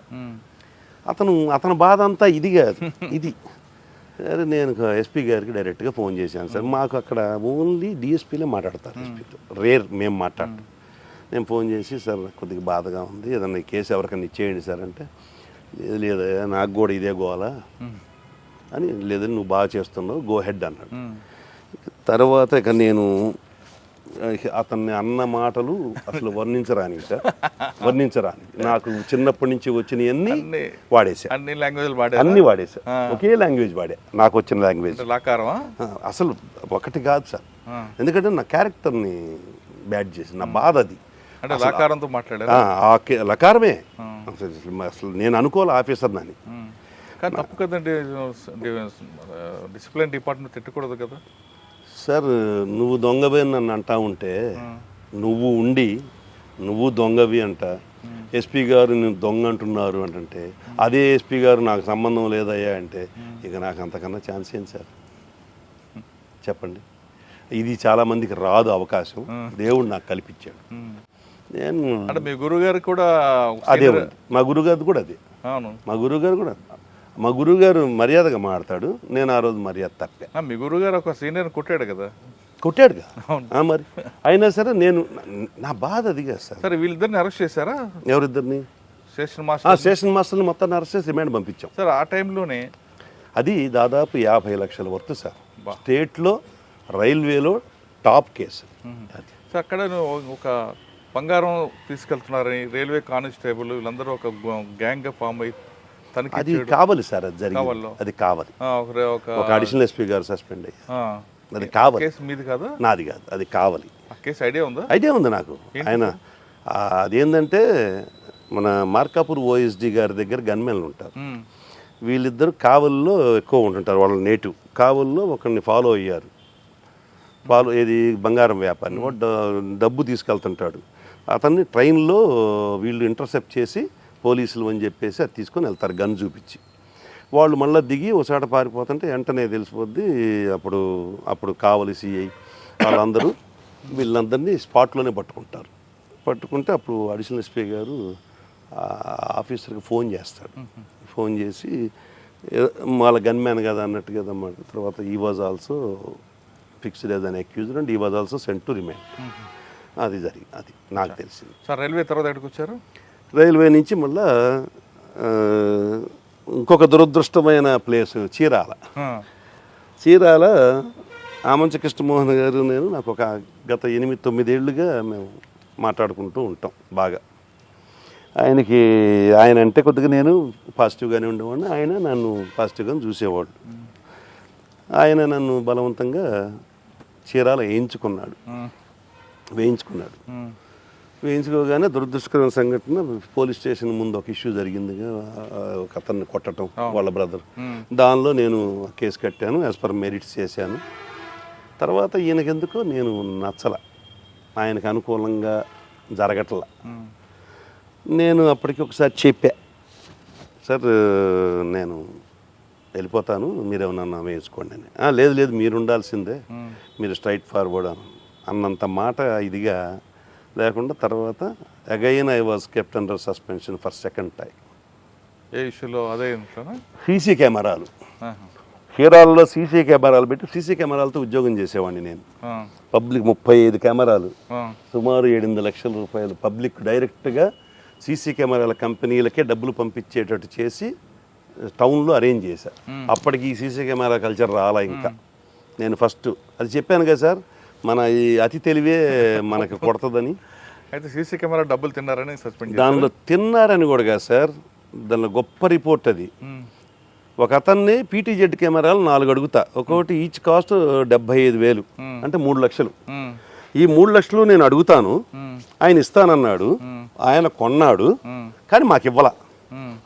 అతని బాధ అంతా ఇది కాదు, ఇది. అరే నేను ఎస్పీ గారికి డైరెక్ట్గా ఫోన్ చేశాను సార్. మాకు అక్కడ ఓన్లీ డిఎస్పీలే మాట్లాడతారు, ఎస్పీతో రేర్ మేము మాట్లాడతాం. నేను ఫోన్ చేసి సార్ కొద్దిగా బాధగా ఉంది, ఏదన్నా కేసు ఎవరికైనా ఇచ్చేయండి సార్ అంటే, లేదు నాకు కూడా ఇదే గోలా అని, లేదని నువ్వు బాగా చేస్తున్నావు, గో హెడ్ అన్నాడు. తర్వాత ఇక నేను అతన్ని అన్న మాటలు అసలు వర్ణించరాని సార్, వర్ణించరాని. నాకు చిన్నప్పటి నుంచి వచ్చినవన్నీ వాడేసా, అన్ని వాడేసా, ఒకే లాంగ్వేజ్ వాడా, నాకు వచ్చిన లాంగ్వేజ్. అసలు ఒకటి కాదు సార్, ఎందుకంటే నా క్యారెక్టర్ని బ్యాడ్ చేసి నా బాధ అది. లకారమే అసలు నేను అనుకోవాలి ఆఫీసర్ దాన్ని. కానీ తప్పు కదండి, డిసిప్లిన్ డిపార్ట్మెంట్ తిట్టకూడదు కదా సార్. నువ్వు దొంగవి అని నన్ను అంటా ఉంటే, నువ్వు ఉండి నువ్వు దొంగవి అంట, ఎస్పీ గారు నేను దొంగ అంటున్నారు అంటే, అదే ఎస్పీ గారు నాకు సంబంధం లేదయ్యా అంటే, ఇక నాకు అంతకన్నా ఛాన్స్ ఏంటి సార్ చెప్పండి. ఇది చాలా మందికి రాదు అవకాశం, దేవుడు నాకు కల్పించాడు. నేను అంటే మీ గురుగారు కూడా అదే, మా గురుగారు కూడా అదే, మా గురుగారు మర్యాదగా మాడతాడు, నేను ఆ రోజు మర్యాద తప్పే. మీ గురుగారు ఒక సీనియర్ కొట్టాడుగా మరి. అయినా సరే నేను నా బాధ అది కదా సార్. సరే వీళ్ళిద్దరిని అరెస్ట్ చేశారా? ఎవరిద్దరిని? స్టేషన్ మాస్టర్ని మొత్తాన్ని అరెస్ట్ చేసి రిమాండ్ పంపించాం సార్. ఆ టైంలోనే అది దాదాపు 50 లక్షల వర్త్ సార్. స్టేట్లో రైల్వేలో టాప్ కేసు. సార్ అక్కడ ఒక బంగారం తీసుకెళ్తున్నారని రైల్వే కానిస్టేబుల్ వీళ్ళందరూ ఒక గ్యాంగ్ ఫామ్ అయి అది కావాలి సార్, అది జరిగింది, అది కావాలి. ఒక అడిషనల్ ఎస్పీ గారు సస్పెండ్ అయ్యారు, అది కావాలి. మీది కాదు, నాది కాదు, అది కావాలి. కేసు ఐడియా ఉందా? ఐడియా ఉంది నాకు. ఆయన అదేంటంటే మన మార్కాపూర్ ఓఎస్డి గారి దగ్గర గన్మెన్లు ఉంటారు. వీళ్ళిద్దరు కావల్లో ఎక్కువ ఉంటుంటారు, వాళ్ళ నేటివ్ కావల్లో ఒకరిని ఫాలో అయ్యారు. ఏది బంగారం వ్యాపారిని, వాడు డబ్బు తీసుకెళ్తుంటాడు. అతన్ని ట్రైన్లో వీళ్ళు ఇంటర్సెప్ట్ చేసి పోలీసులు అని చెప్పేసి అది తీసుకొని వెళ్తారు, గన్ చూపించి. వాళ్ళు మళ్ళీ దిగి ఒకసాట పారిపోతుంటే వెంటనే తెలిసిపోద్ది. అప్పుడు కావలి సిఐ వాళ్ళందరూ వీళ్ళందరినీ స్పాట్లోనే పట్టుకుంటారు. పట్టుకుంటే అప్పుడు అడిషనల్ ఎస్పీ గారు ఆఫీసర్కి ఫోన్ చేస్తాడు. ఫోన్ చేసి వాళ్ళ గన్ మ్యాన్ కదా అన్నట్టు కదా అన్నమాట. తర్వాత ఈ was also fixed as an accused and ఈ was also sent to remand. అది జరిగింది, అది నాకు తెలిసింది సార్. రైల్వే తర్వాత ఎక్కడికి వచ్చారు? రైల్వే నుంచి మళ్ళా ఇంకొక దురదృష్టమైన ప్లేస్ చీరాల ఆమంచ కృష్ణమోహన్ గారు నేను నాకు ఒక గత 8-9 ఏళ్ళుగా మేము మాట్లాడుకుంటూ ఉంటాం బాగా. ఆయన అంటే కొద్దిగా నేను పాజిటివ్గానే ఉండేవాడిని, ఆయన నన్ను పాజిటివ్గానే చూసేవాడు. ఆయన నన్ను బలవంతంగా చీరాల వేయించుకోగానే దురదృష్టకరమైన సంఘటన, పోలీస్ స్టేషన్ ముందు ఒక ఇష్యూ జరిగిందిగా, ఒక అతన్ని కొట్టడం వాళ్ళ బ్రదర్. దానిలో నేను కేసు కట్టాను, యాజ్ పర్ మెరిట్స్ చేశాను. తర్వాత ఈయనకెందుకో నేను నచ్చల, ఆయనకు అనుకూలంగా జరగట్ల. నేను అప్పటికి ఒకసారి చెప్పా, సార్ నేను వెళ్ళిపోతాను, మీరేమన్నా వేసుకోండి అని. లేదు మీరు ఉండాల్సిందే, మీరు స్ట్రైట్ ఫార్వర్డ్ అన్నంత మాట ఇదిగా లేకుండా. తర్వాత again I was kept under suspension for second time. ఏ ఇష్యూలో? అదే సీసీ కెమెరాలు, చీరాలలో సీసీ కెమెరాలు పెట్టి సీసీ కెమెరాలతో ఉద్యోగం చేసేవాడిని నేను. పబ్లిక్ 35 కెమెరాలు, సుమారు 7-8 లక్షల రూపాయలు పబ్లిక్ డైరెక్ట్గా సీసీ కెమెరాల కంపెనీలకే డబ్బులు పంపించేటట్టు చేసి టౌన్లో అరేంజ్ చేశారు. అప్పటికి ఈ సీసీ కెమెరా కల్చర్ రాలా ఇంకా. నేను ఫస్ట్ అది చెప్పాను కదా సార్, మన ఈ అతి తెలివే మనకు కొడుతుందని. అయితే సీసీ కెమెరా డబ్బులు తిన్నారని సస్పెండ్ దానిలో తిన్నారని కూడా కాదు సార్, దానిలో గొప్ప రిపోర్ట్ అది. ఒక అతన్ని పీటీజెడ్ కెమెరాలు 4 అడుగుతా, ఒక్కొక్కటి ఈచ్ కాస్ట్ 75,000, అంటే 3 లక్షలు. ఈ 3 లక్షలు నేను అడుగుతాను, ఆయన ఇస్తానన్నాడు, ఆయన కొన్నాడు, కానీ మాకు ఇవ్వాల.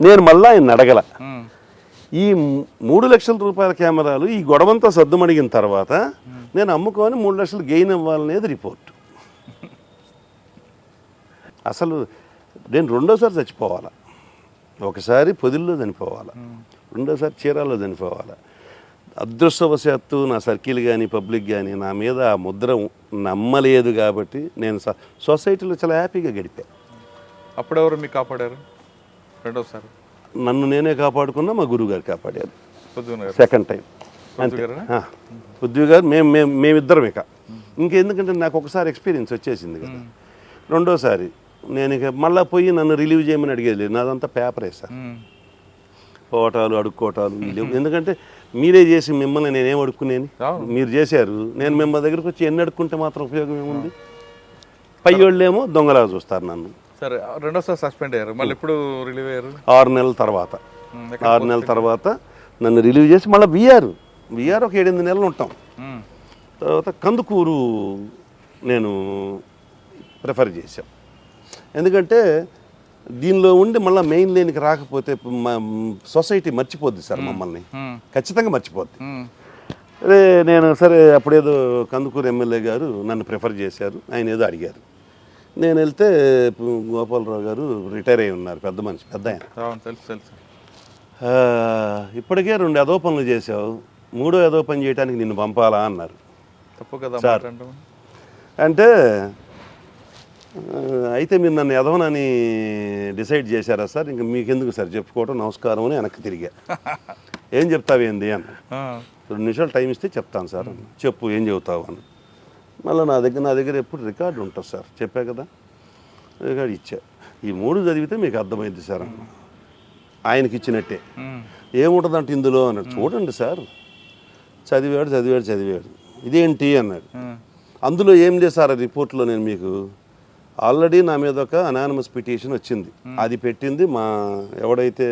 నేను మళ్ళీ ఆయన అడగల. ఈ 3 లక్షల రూపాయల కెమెరాలు ఈ గొడవంతా సద్దుమణిగిన తర్వాత నేను అమ్ముకొని 3 లక్షలు గెయిన్ ఇవ్వాలనేది రిపోర్ట్. అసలు నేను రెండోసారి చచ్చిపోవాలా, ఒకసారి పొదిల్లో చనిపోవాలా, రెండోసారి చీరాల్లో చనిపోవాలా. అదృష్టవశాత్తు నా సర్కిల్ కానీ పబ్లిక్ కానీ నా మీద ఆ ముద్ర నమ్మలేదు కాబట్టి నేను సొసైటీలో చాలా హ్యాపీగా గడిపా. అప్పుడెవరు మీకు కాపాడారు రెండోసారి? నన్ను నేనే కాపాడుకున్నా, మా గురువు గారు కాపాడారు పొద్దున్న సెకండ్ టైం. అంతే, ఉద్యోగి గారు మేమిద్దరం ఇంకెందుకంటే నాకు ఒకసారి ఎక్స్పీరియన్స్ వచ్చేసింది కదా. రెండోసారి నేను ఇక మళ్ళీ పోయి నన్ను రిలీవ్ చేయమని అడిగేది లేదు, నాదంతా పేపరే సార్. పోవటాలు అడుక్కోవటాలు లేవు, ఎందుకంటే మీరే చేసి మిమ్మల్ని నేనేం అడుక్కునేని, మీరు చేశారు. నేను మిమ్మల్ని దగ్గరికి వచ్చి ఎన్ని అడుక్కుంటే మాత్రం ఉపయోగం ఏముంది? పై వాళ్ళేమో దొంగలాగా చూస్తారు నన్ను. సరే, రెండోసారి సస్పెండ్ అయ్యారు, మళ్ళీ ఎప్పుడు రిలీవ్ అయ్యారు? 6 నెలల తర్వాత. 6 నెలల తర్వాత నన్ను రిలీవ్ చేసి మళ్ళీ విఆర్ ఒక 7-8 నెలలు ఉంటాం. తర్వాత కందుకూరు నేను ప్రిఫర్ చేశాం, ఎందుకంటే దీనిలో ఉండి మళ్ళీ మెయిన్ లేనికి రాకపోతే సొసైటీ మర్చిపోద్ది సార్, మమ్మల్ని ఖచ్చితంగా మర్చిపోద్ది. అదే నేను సరే అప్పుడేదో కందుకూరు ఎమ్మెల్యే గారు నన్ను ప్రిఫర్ చేశారు, ఆయన ఏదో అడిగారు. నేను వెళ్తే గోపాలరావు గారు రిటైర్ అయి ఉన్నారు, పెద్ద మనిషి, పెద్ద ఆయన. తెలుసు. ఇప్పటికే 2 ఏదో పనులు చేసావు, 3వ ఏదో పని చేయడానికి నిన్ను పంపాలా అన్నారు. తప్పు కదా సార్ అంటే, అయితే మీరు నన్ను ఎదవనని డిసైడ్ చేశారా సార్, ఇంకా మీకెందుకు సార్ చెప్పుకోవటం, నమస్కారం అని వెనక్కి తిరిగా. ఏం చెప్తావేంది అన్న. 2 నిమిషాలు టైం ఇస్తే చెప్తాను సార్ అన్న. చెప్పు ఏం చెబుతావు అని. మళ్ళీ నా దగ్గర ఎప్పుడు రికార్డు ఉంటుంది సార్, చెప్పా కదా, రికార్డు ఇచ్చా. ఈ 3 చదివితే మీకు అర్థమైంది సార్ అన్న. ఆయనకి ఇచ్చినట్టే. ఏముంటుందంటే ఇందులో అన్నాడు. చూడండి సార్, చదివాడు, ఇదేంటి అన్నాడు. అందులో ఏం లేదు సార్, ఆ రిపోర్ట్లో నేను మీకు ఆల్రెడీ నా మీద ఒక అనానిమస్ పిటిషన్ వచ్చింది, అది పెట్టింది ఎవడైతే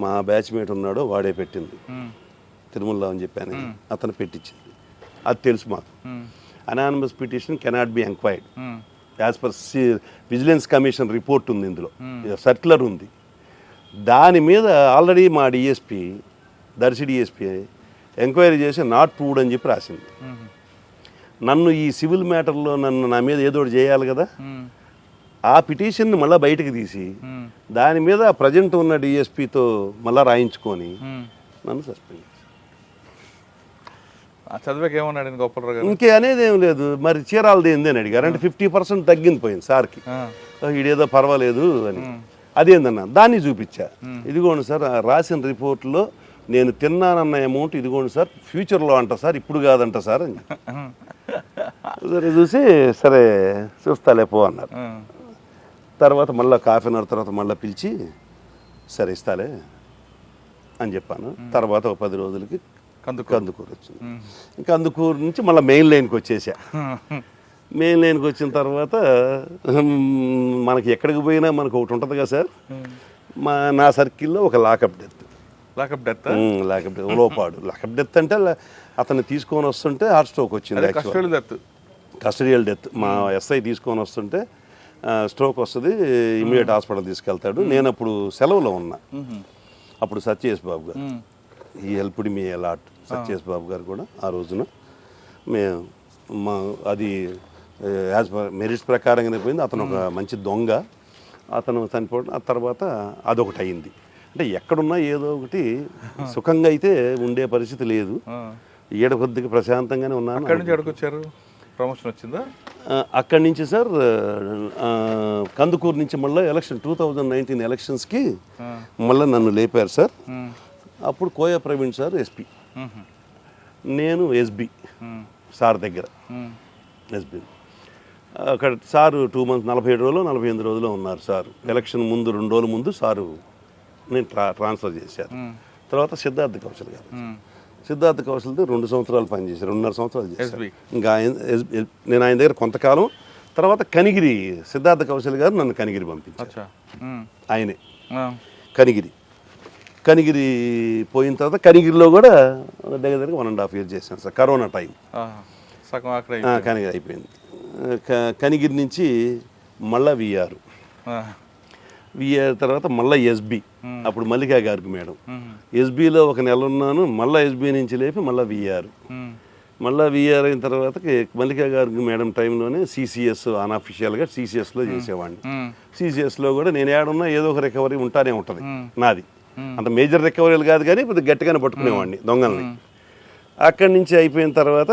మా బ్యాచ్మేట్ ఉన్నాడో వాడే పెట్టింది, తిరుమల అని చెప్పాను, అతను పెట్టించింది. అది తెలుసు మాకు. Anonymous petition cannot be enquired as per vigilance commission report ఉంది, ఇందులో సర్క్యులర్ ఉంది. దాని మీద ఆల్రెడీ మా డిఎస్పీ, దర్శి డిఎస్పీ ఎంక్వైరీ చేసి నాట్ ప్రూవ్డ్ అని చెప్పి రాసింది. నన్ను ఈ సివిల్ మ్యాటర్లో నా మీద ఏదో ఒకటి చేయాలి కదా, ఆ పిటిషన్ని మళ్ళీ బయటకు తీసి దాని మీద ప్రజెంట్ ఉన్న డిఎస్పీతో మళ్ళీ రాయించుకొని నన్ను సస్పెండ్ చేశారు. చదివాక ఏమన్నాడు గోపాలరావు గారు? ఇంకే అనేది ఏం లేదు, మరి చీరాలది ఏంది అని అడిగారు. అంటే 50% తగ్గింది పోయింది సార్కి, ఇదేదో పర్వాలేదు అని. అదేందన్నా దాన్ని చూపించా, ఇదిగోండి సార్ రాసిన రిపోర్ట్లో నేను తిన్నానన్న అమౌంట్ ఇదిగోండి సార్, ఫ్యూచర్లో అంట సార్, ఇప్పుడు కాదంట సార్ అని. సరే చూసి సరే చూస్తాలే పో అన్నారు. తర్వాత మళ్ళీ ½ అవర్ తర్వాత మళ్ళీ పిలిచి సరే ఇస్తాలే అని చెప్పాను. తర్వాత ఒక 10 రోజులకి కందుకూరు వచ్చింది. కందుకూరు నుంచి మళ్ళీ మెయిన్ లైన్కి వచ్చేసా. మెయిన్ లైన్కి వచ్చిన తర్వాత మనకి ఎక్కడికి పోయినా మనకు ఒకటి ఉంటుంది కదా సార్, నా సర్కిల్లో ఒక లాకప్ డెత్ లోపాడు. లాకప్ డెత్ అంటే అతన్ని తీసుకొని వస్తుంటే హార్ట్ స్ట్రోక్ వచ్చింది. Custodial death. మా ఎస్ఐ తీసుకొని వస్తుంటే స్ట్రోక్ వస్తుంది, ఇమీడియట్ హాస్పిటల్ తీసుకెళ్తాడు. నేను అప్పుడు సెలవులో ఉన్నా. అప్పుడు సత్యేష్ బాబు గారు, ఈ హెల్ప్డ్ మీ అలాట్. సత్యేష్ బాబు గారు కూడా ఆ రోజున అది యాజ్ పర్ మెరిట్స్ ప్రకారంగానే పోయింది. అతను ఒక మంచి దొంగ, అతను చనిపోవడం. ఆ తర్వాత అదొకటి అయింది. అంటే ఎక్కడున్నా ఏదో ఒకటి సుఖంగా అయితే ఉండే పరిస్థితి లేదు. ఈడ కొద్దిగా ప్రశాంతంగానే ఉన్నాను. అక్కడి నుంచి ఎక్కడికొచ్చారు? ప్రమోషన్ వచ్చిందా? అక్కడి నుంచి సార్ కందుకూరు నుంచి మళ్ళీ 2019 ఎలక్షన్స్కి మళ్ళీ నన్ను లేపారు సార్. అప్పుడు కోయ ప్రవీణ్ సార్ ఎస్పీ, నేను ఎస్బీ సార్ దగ్గర. ఎస్బీ అక్కడ సారు 2 months 47 రోజులు 48 రోజులు ఉన్నారు సార్. ఎలక్షన్ ముందు 2 రోజుల ముందు సారు నేను ట్రాన్స్ఫర్ చేశారు. తర్వాత సిద్ధార్థ కౌశల్ గారు, సిద్ధార్థ కౌశల్తో 2 సంవత్సరాలు పనిచేశాను, 2.5 సంవత్సరాలు చేశాను. SB. ఇంకా నేను ఆయన దగ్గర కొంతకాలం తర్వాత కనిగిరి సిద్ధార్థ కౌశల్ గారు నన్ను కనిగిరి పంపించారు. అచ్చా. ఆయనే కనిగిరి పోయిన తర్వాత కనిగిరిలో కూడా దగ్గర 1.5 years చేశాను సార్. కరోనా టైం సగం అక్కడ కనిగిరి అయిపోయింది. కనిగిరి నుంచి మళ్ళా విఆర్ తర్వాత మళ్ళీ ఎస్బి, అప్పుడు మల్లికా గారికి మేడం. ఎస్బిలో 1 నెల ఉన్నాను, మళ్ళీ ఎస్బి నుంచి లేపి మళ్ళీ విఆర్ అయిన తర్వాత మల్లికా గారికి మేడం టైంలోనే సిసిఎస్ అన్అఫిషియల్గా సిసిఎస్లో చేసేవాడిని. సిసిఎస్లో కూడా నేను ఏడున్నా ఏదో ఒక రికవరీ ఉంటానే ఉంటుంది నాది. అంత మేజర్ రికవరీలు కాదు కానీ కొద్దిగా గట్టిగానే పట్టుకునేవాడిని దొంగల్ని. అక్కడి నుంచి అయిపోయిన తర్వాత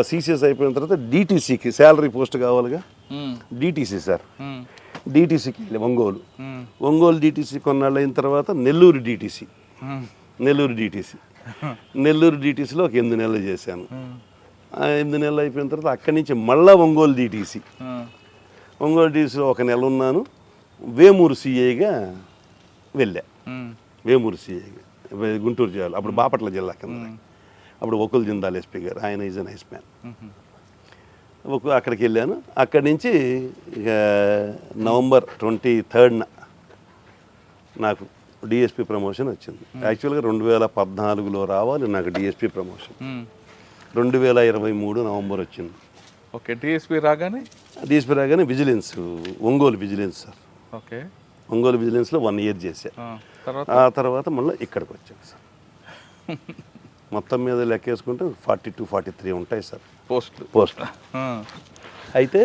సిసిఎస్ అయిపోయిన తర్వాత డిటీసీకి శాలరీ పోస్ట్ కావాలిగా, డిటీసీ సార్, డిటీసీకి వెళ్ళి ఒంగోలు డిటీసీ కొన్నాళ్ళు అయిన తర్వాత నెల్లూరు డిటీసీలో ఒక 8 నెలలు చేశాను. 8 నెలలు అయిపోయిన తర్వాత అక్కడి నుంచి మళ్ళీ ఒంగోలు డిటీసీలో 1 నెల ఉన్నాను. వేమూరు సిఐగా వెళ్ళా. వేమూరు సిఐగా గుంటూరు జిల్లా, అప్పుడు బాపట్ల జిల్లా కింద. అప్పుడు ఒకుల్ జిందాల్ ఎస్పీ గారు, ఆయన ఈజ్ అ నైస్ మ్యాన్. అక్కడికి వెళ్ళాను. అక్కడి నుంచి ఇక November 23rd నాకు డిఎస్పీ ప్రమోషన్ వచ్చింది. యాక్చువల్గా 2014లో రావాలి నాకు డిఎస్పీ ప్రమోషన్. 2023 November వచ్చింది. ఓకే. డిఎస్పీ రాగానే vigilance, Ongole vigilance sir. Okay. Ongole విజిలెన్స్లో 1 year చేశా. ఆ తర్వాత మళ్ళీ ఇక్కడికి వచ్చాను సార్. మొత్తం మీద లెక్కేసుకుంటే 42-43 ఉంటాయి సార్ పోస్ట్. అయితే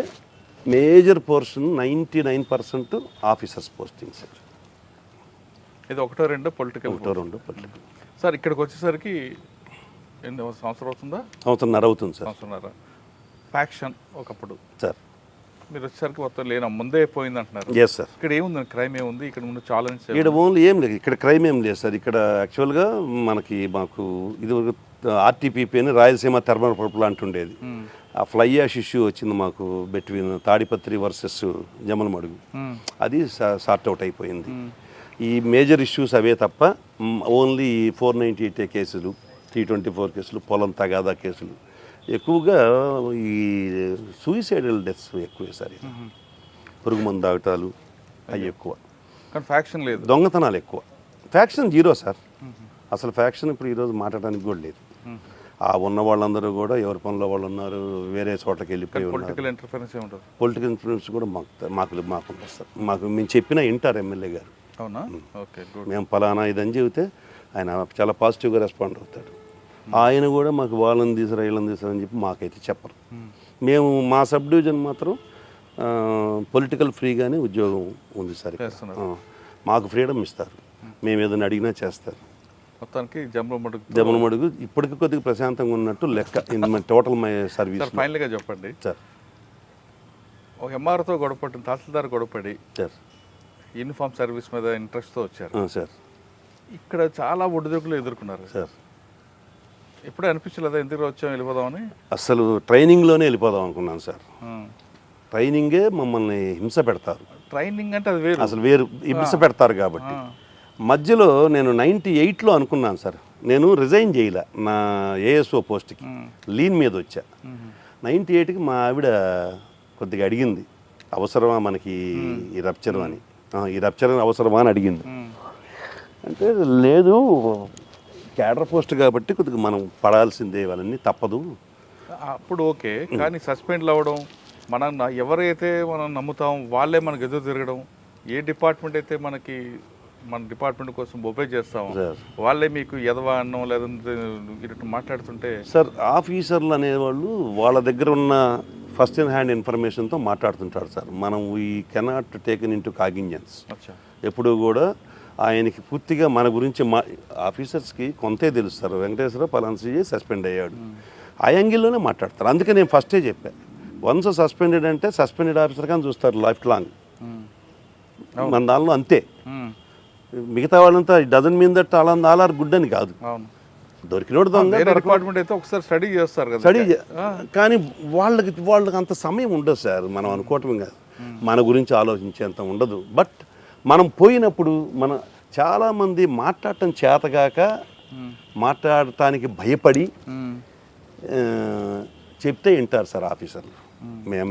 major portion 99% officers posting sir. ఇది 1-2 పొలిటికల్. సార్ ఇక్కడికి వచ్చేసరికి ఎన్ని సంవత్సరం అవుతుందా? సంవత్సరంన్నర అవుతుంది సార్. ఫ్యాక్షన్ ఒకప్పుడు సార్, మీరు వచ్చేసరికి మొత్తం లేనా ముందే పోయింది అంటున్నారు. Yes sir. ఇక్కడ ఏముంది, క్రైమ్ ఏముంది ఇక్కడ ముందు? ఛాలెంజ్ ఇక్కడ ఓన్లీ ఏం లేదు, ఇక్కడ క్రైమ్ ఏం లేదు సార్. ఇక్కడ యాక్చువల్గా మాకు ఇది ఆర్టీపీపీ అని రాయలసీమ థర్మల్ పవర్ ప్లాంట్ ఉండేది. ఆ ఫ్లై యాష్ ఇష్యూ వచ్చింది మాకు బిట్వీన్ తాడిపత్రి వర్సెస్ జమ్మలమడుగు. అది సార్ట్ అవుట్ అయిపోయింది. ఈ మేజర్ ఇష్యూస్ అవే తప్ప ఓన్లీ 498 కేసులు, 324 కేసులు, పొలం తగాదా కేసులు ఎక్కువగా. ఈ సూయిసైడల్ డెత్స్ ఎక్కువే సార్. పురుగు మందు తాగటాలు అవి ఎక్కువ, కానీ ఫ్యాక్షన్ లేదు. దొంగతనాలు ఎక్కువ. Faction zero sir. అసలు ఫ్యాక్షన్ ఇప్పుడు ఈరోజు మాట్లాడడానికి కూడా లేదు. ఆ ఉన్న వాళ్ళందరూ కూడా ఎవరి పనిలో వాళ్ళు ఉన్నారు, వేరే చోట్లకి వెళ్ళిపోయి ఉన్నారు. పొలిటికల్ ఇంటర్ఫరెన్స్ కూడా మాకు సార్. మేము చెప్పినా వింటారు ఎమ్మెల్యే గారు. అవునా? Okay, good. మేము ఫలానా ఇదని చెబితే ఆయన చాలా పాజిటివ్గా రెస్పాండ్ అవుతాడు. ఆయన కూడా మాకు వాళ్ళని తీసుకురా వీళ్ళని తీసుకురా అని చెప్పి మాకైతే చెప్పరు. మేము మా సబ్ డివిజన్ మాత్రం పొలిటికల్ ఫ్రీగానే ఉద్యోగం ఉంది సార్. మాకు ఫ్రీడమ్ ఇస్తారు, మేము ఏదైనా అడిగినా చేస్తారు. మొత్తానికి జమ్మలమడుగు ఇప్పటికి కొద్దిగా ప్రశాంతంగా ఉన్నట్టు లెక్క. Total my service. ఫైనల్గా చెప్పండి సార్. ఒక ఎంఆర్తో గొడవపడి, తహసీల్దార్ గొడవపడి సార్ యూనిఫామ్ సర్వీస్ మీద ఇంట్రెస్ట్తో వచ్చారు సార్. ఇక్కడ చాలా ఒడిదుడుకులు ఎదుర్కొన్నారు సార్. ఎప్పుడే అనిపించలేదా ఎందుకు వచ్చాం వెళ్ళిపోదామని? అసలు ట్రైనింగ్లోనే వెళ్ళిపోదాం అనుకున్నాను సార్. ట్రైనింగే మమ్మల్ని హింస పెడతారు. ట్రైనింగ్ అంటే అది వేరు, అసలు వేరు. హింస పెడతారు కాబట్టి మధ్యలో నేను 98లో అనుకున్నాను సార్. నేను రిజైన్ చేయలే నా ఏఎస్ఓ పోస్ట్కి, లీన్ మీద వచ్చా. 98కి మా ఆవిడ కొద్దిగా అడిగింది, అవసరమా మనకి ఈ రప్చర్ అని, ఈ రప్చర్ అవసరమా అని అడిగింది. అంటే లేదు, క్యాడర్ పోస్ట్ కాబట్టి కొద్దిగా మనం పడాల్సిందే, వాళ్ళని తప్పదు. అప్పుడు ఓకే, కానీ సస్పెండ్లు అవ్వడం, మనం ఎవరైతే మనం నమ్ముతాం వాళ్ళే మనకు ఎదురు తిరగడం, ఏ డిపార్ట్మెంట్ అయితే మనకి మన డిపార్ట్మెంట్ కోసం ఒబే చేస్తాం వాళ్ళే మీకు ఎదవా అన్నం లేదంటే ఇటు మాట్లాడుతుంటే సార్, ఆఫీసర్లు అనేవాళ్ళు వాళ్ళ దగ్గర ఉన్న ఫస్ట్ ఇన్ హ్యాండ్ ఇన్ఫర్మేషన్తో మాట్లాడుతుంటారు సార్. మనం we cannot taken into cognizance. ఎప్పుడు కూడా ఆయనకి పూర్తిగా మన గురించి ఆఫీసర్స్కి కొంతే తెలుస్తారు. వెంకటేశ్వర పలాన్సీ సస్పెండ్ అయ్యాడు, ఆ యాంగిల్లోనే మాట్లాడతారు. అందుకే నేను ఫస్టే చెప్పాను, వన్స్ సస్పెండెడ్ అంటే సస్పెండెడ్ ఆఫీసర్ కానీ చూస్తారు లైఫ్ లాంగ్. మన దానిలో అంతే. మిగతా వాళ్ళంతా doesn't mean that all are good అని కాదు. దొరికినోడు దొంగ డిపార్ట్మెంట్ అయితే ఒకసారి స్టడీ చేస్తారు కదా, స్టడీ. కానీ వాళ్ళకి అంత సమయం ఉండదు సార్. మనం అనుకోవటం కాదు, మన గురించి ఆలోచించేంత ఉండదు. బట్ మనం పోయినప్పుడు చాలామంది మాట్లాడటం చేతగాక మాట్లాడటానికి భయపడి చెప్తే వింటారు సార్ ఆఫీసర్లు.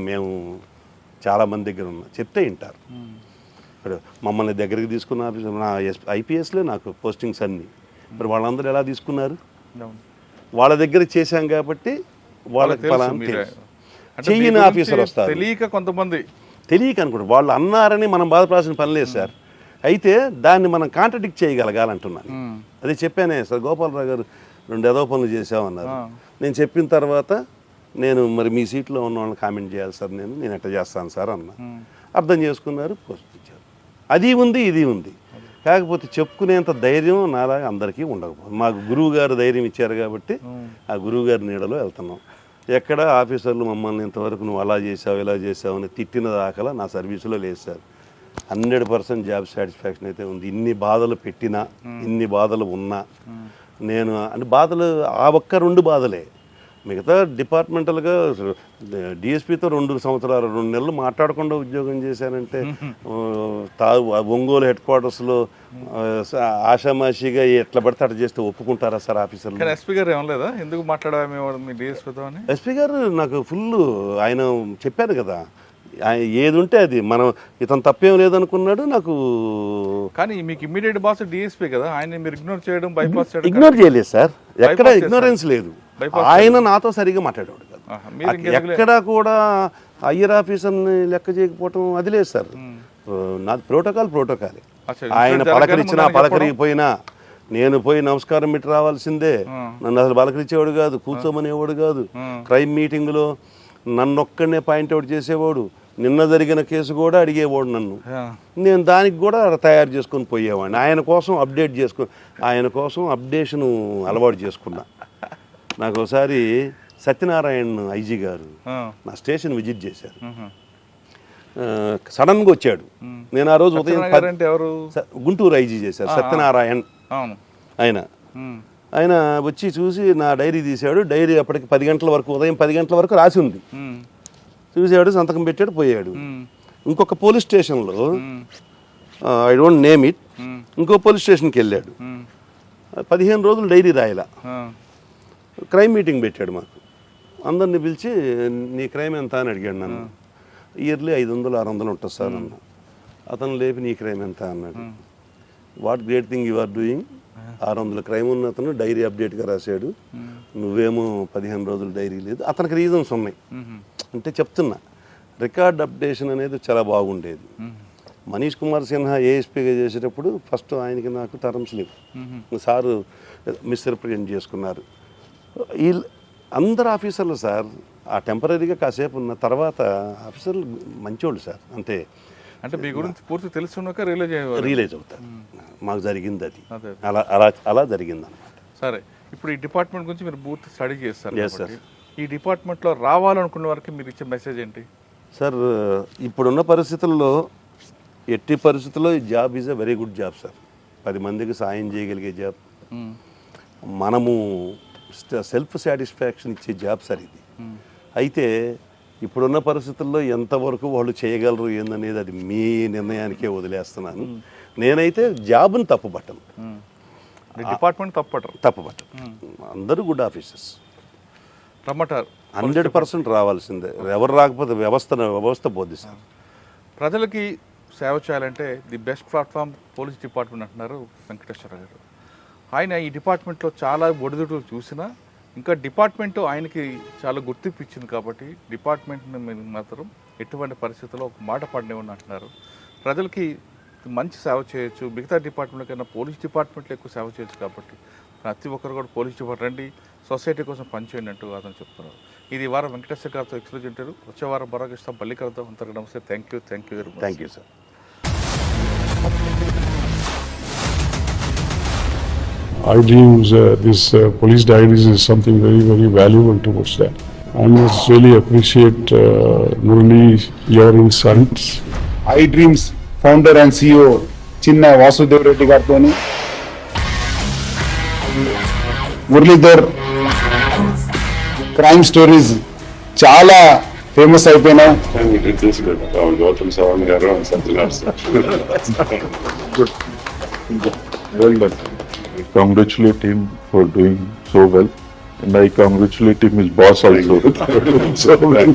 మేము చాలామంది దగ్గర ఉన్నా చెప్తే వింటారు. ఇప్పుడు మమ్మల్ని దగ్గరికి తీసుకున్న ఆఫీసర్ నా ఐపీఎస్లో నాకు పోస్టింగ్స్ అన్నీ, మరి వాళ్ళందరూ ఎలా తీసుకున్నారు? వాళ్ళ దగ్గర చేశాం కాబట్టి వాళ్ళకి ఫలానా చెయ్యని ఆఫీసర్ వస్తారు. తెలియక అనుకుంటారు. వాళ్ళు అన్నారని మనం బాధపడాల్సిన పని లేదు సార్. అయితే దాన్ని మనం కాంట్రడిక్ట్ చేయగలగాలంటున్నాను. అదే చెప్పానే సార్, గోపాలరావు గారు 2 ఏదో పనులు చేసామన్నారు. నేను చెప్పిన తర్వాత నేను మరి మీ సీట్లో ఉన్న వాళ్ళని కామెంట్ చేయాలి సార్, నేను ఎట్లా చేస్తాను సార్ అన్న. అర్థం చేసుకున్నారు, పోస్ట్ ఇచ్చారు. అది ఉంది, ఇది ఉంది. కాకపోతే చెప్పుకునేంత ధైర్యం నాలాగా అందరికీ ఉండకపోదు. మాకు గురువు గారు ధైర్యం ఇచ్చారు కాబట్టి ఆ గురువు గారి నీడలో వెళ్తున్నాం. ఎక్కడ ఆఫీసర్లు మమ్మల్ని ఇంతవరకు నువ్వు అలా చేసావు ఇలా చేసావు అని తిట్టిన దాఖలా నా సర్వీసులో లేదు సార్. 100% జాబ్ సాటిస్ఫాక్షన్ అయితే ఉంది. ఇన్ని బాధలు పెట్టినా, ఇన్ని బాధలు ఉన్నా నేను అంటే బాధలు ఆ ఒక్క 2 బాధలే. మిగతా డిపార్ట్మెంటల్గా డిఎస్పీతో 2 సంవత్సరాలు 2 నెలలు మాట్లాడకుండా ఉద్యోగం చేశానంటే ఒంగోలు హెడ్ క్వార్టర్స్లో ఆషామాషిగా ఎట్లా పడితే అట్లా చేస్తే ఒప్పుకుంటారా సార్ ఆఫీసర్లు? ఎస్పీ గారు ఏమలేదా ఎందుకు మాట్లాడాలి డిఎస్పీతో? ఎస్పీ గారు నాకు ఫుల్ ఆయన చెప్పారు కదా, ఏది ఉంటే అది మనం ఇతను తప్పేం లేదనుకున్నాడు నాకు. కానీ మీకు ఇమ్మీడియట్ బాస్ డిఎస్పీ కదా, ఆయన మీరు ఇగ్నోర్ చేయడం, బైపాస్ చేయడం. ఇగ్నోర్ చేయలేదు సార్, ఎక్కడ ఇగ్నోరెన్స్ లేదు. ఆయన నాతో సరిగా మాట్లాడేవాడు కదా, ఎక్కడా కూడా హయ్యర్ ఆఫీసర్ని లెక్క చేయకపోవటం అది లేదు సార్. నాది ప్రోటోకాలే. ఆయన పలకరించినా పలకరిగిపోయినా నేను పోయి నమస్కారం పెట్టి రావాల్సిందే. నన్ను అసలు పలకరించేవాడు కాదు, కూర్చోమనేవాడు కాదు. క్రైమ్ మీటింగ్లో నన్నొక్కడనే పాయింట్అవుట్ చేసేవాడు. నిన్న జరిగిన కేసు కూడా అడిగేవాడు నన్ను. నేను దానికి కూడా తయారు చేసుకొని పోయేవాడిని. ఆయన కోసం అప్డేషన్ అలవాటు చేసుకున్నా. నాకు ఒకసారి సత్యనారాయణ ఐజీ గారు నా స్టేషన్ విజిట్ చేశారు. సడన్గా వచ్చాడు. నేను ఆ రోజు ఉదయం గుంటూరు ఐజీ చేశారు సత్యనారాయణ. ఆయన వచ్చి చూసి నా డైరీ తీశాడు. డైరీ అప్పటికి 10 గంటల వరకు, ఉదయం 10 గంటల వరకు రాసి ఉంది. చూసాడు, సంతకం పెట్టాడు, పోయాడు. ఇంకొక పోలీస్ స్టేషన్లో, ఐ డోంట్ నేమ్ ఇట్, ఇంకో పోలీస్ స్టేషన్కి వెళ్ళాడు. 15 రోజులు డైరీ రాయలా. క్రైమ్ మీటింగ్ పెట్టాడు మాకు. అందరిని పిలిచి నీ క్రైమ్ ఎంత అని అడిగాడు నన్ను. ఇయర్లీ 500-600 ఉంటుంది సార్ అన్న. అతను లేపి నీ క్రైమ్ ఎంత అన్నాడు. What great thing you are doing. 600 crime ఉన్న అతను డైరీ అప్డేట్గా రాశాడు, నువ్వేమో 15 రోజులు డైరీ లేదు. అతనికి రీజన్స్ ఉన్నాయి. అంటే చెప్తున్నా, రికార్డ్ అప్డేషన్ అనేది చాలా బాగుండేది. మనీష్ కుమార్ సిన్హా ఏఎస్పీగా చేసేటప్పుడు ఫస్ట్ ఆయనకి నాకు టర్మ్స్ లేవు. సారు మిస్రిప్రజెంట్ చేసుకున్నారు. అందరు ఆఫీసర్లు సార్ ఆ టెంపరీగా కాసేపు ఉన్న తర్వాత ఆఫీసర్లు మంచోళ్ళు సార్. అంతే. అంటే మీ గురించి పూర్తి తెలుసున్నాక రియలైజ్ అవుతారు మాకు జరిగింది అది. అలా జరిగింది అన్నమాట. సరే, ఇప్పుడు ఈ డిపార్ట్మెంట్ గురించి మీరు పూర్తి స్టడీ చేస్తారు. ఈ డిపార్ట్మెంట్లో రావాలనుకున్న వారికి మీరు ఇచ్చే మెసేజ్ ఏంటి సార్? ఇప్పుడున్న పరిస్థితుల్లో ఎట్టి పరిస్థితుల్లో ఈ job is a very good job sir. 10 మందికి సాయం చేయగలిగే జాబ్, మనము సెల్ఫ్ సాటిస్ఫాక్షన్ ఇచ్చే జాబ్ సార్ ఇది. అయితే ఇప్పుడున్న పరిస్థితుల్లో ఎంతవరకు వాళ్ళు చేయగలరు ఏందనేది అది మీ నిర్ణయానికే వదిలేస్తున్నాను. నేనైతే జాబ్ని తప్పుపట్టను, డిపార్ట్మెంట్ తప్పుపట్టను. అందరూ గుడ్ ఆఫీసర్స్ రమ్మటారు. 100% రావాల్సిందే. ఎవరు రాకపోతే వ్యవస్థ పోద్ది సార్. ప్రజలకి సేవ చేయాలంటే the best platform police department అంటున్నారు వెంకటేశ్వర గారు. ఆయన ఈ డిపార్ట్మెంట్లో చాలా ఒడిదుడుకులు చూసినా ఇంకా డిపార్ట్మెంట్ ఆయనకి చాలా గుర్తింపు ఇచ్చింది కాబట్టి డిపార్ట్మెంట్ని మాత్రం ఎటువంటి పరిస్థితుల్లో ఒక మాట పడినవని అంటున్నారు. ప్రజలకి మంచి సేవ చేయొచ్చు, మిగతా డిపార్ట్మెంట్ కన్నా పోలీస్ డిపార్ట్మెంట్లో ఎక్కువ సేవ చేయొచ్చు కాబట్టి ప్రతి ఒక్కరు కూడా పోలీస్ డిపార్ట్మెంట్ రండి, సొసైటీ కోసం పనిచేయండి అంటూ అతను చెప్తున్నారు. ఇది వారం వెంకటేశ్వర గారితో ఎక్స్క్లూజివ్ ఇంటర్వ్యూ. వచ్చే వారం మరొక ఇస్తాం, మళ్ళీ కలుద్దాం. అంతకు నమస్తే. Thank you very much. Thank you sir. I deem this police diaries is something very, very valuable towards that. I must really appreciate Murali, your insights. I Dreams founder and CEO Chinna Vasudev Reddy Gartoni, Muralidhar crime stories చాలా ఫేమస్ అయిపోయినాయి. Gautam Savan garu and Satyanar sir. Good. Well done. congratulate him for doing so well. And I congratulate him, his boss also, for doing so well.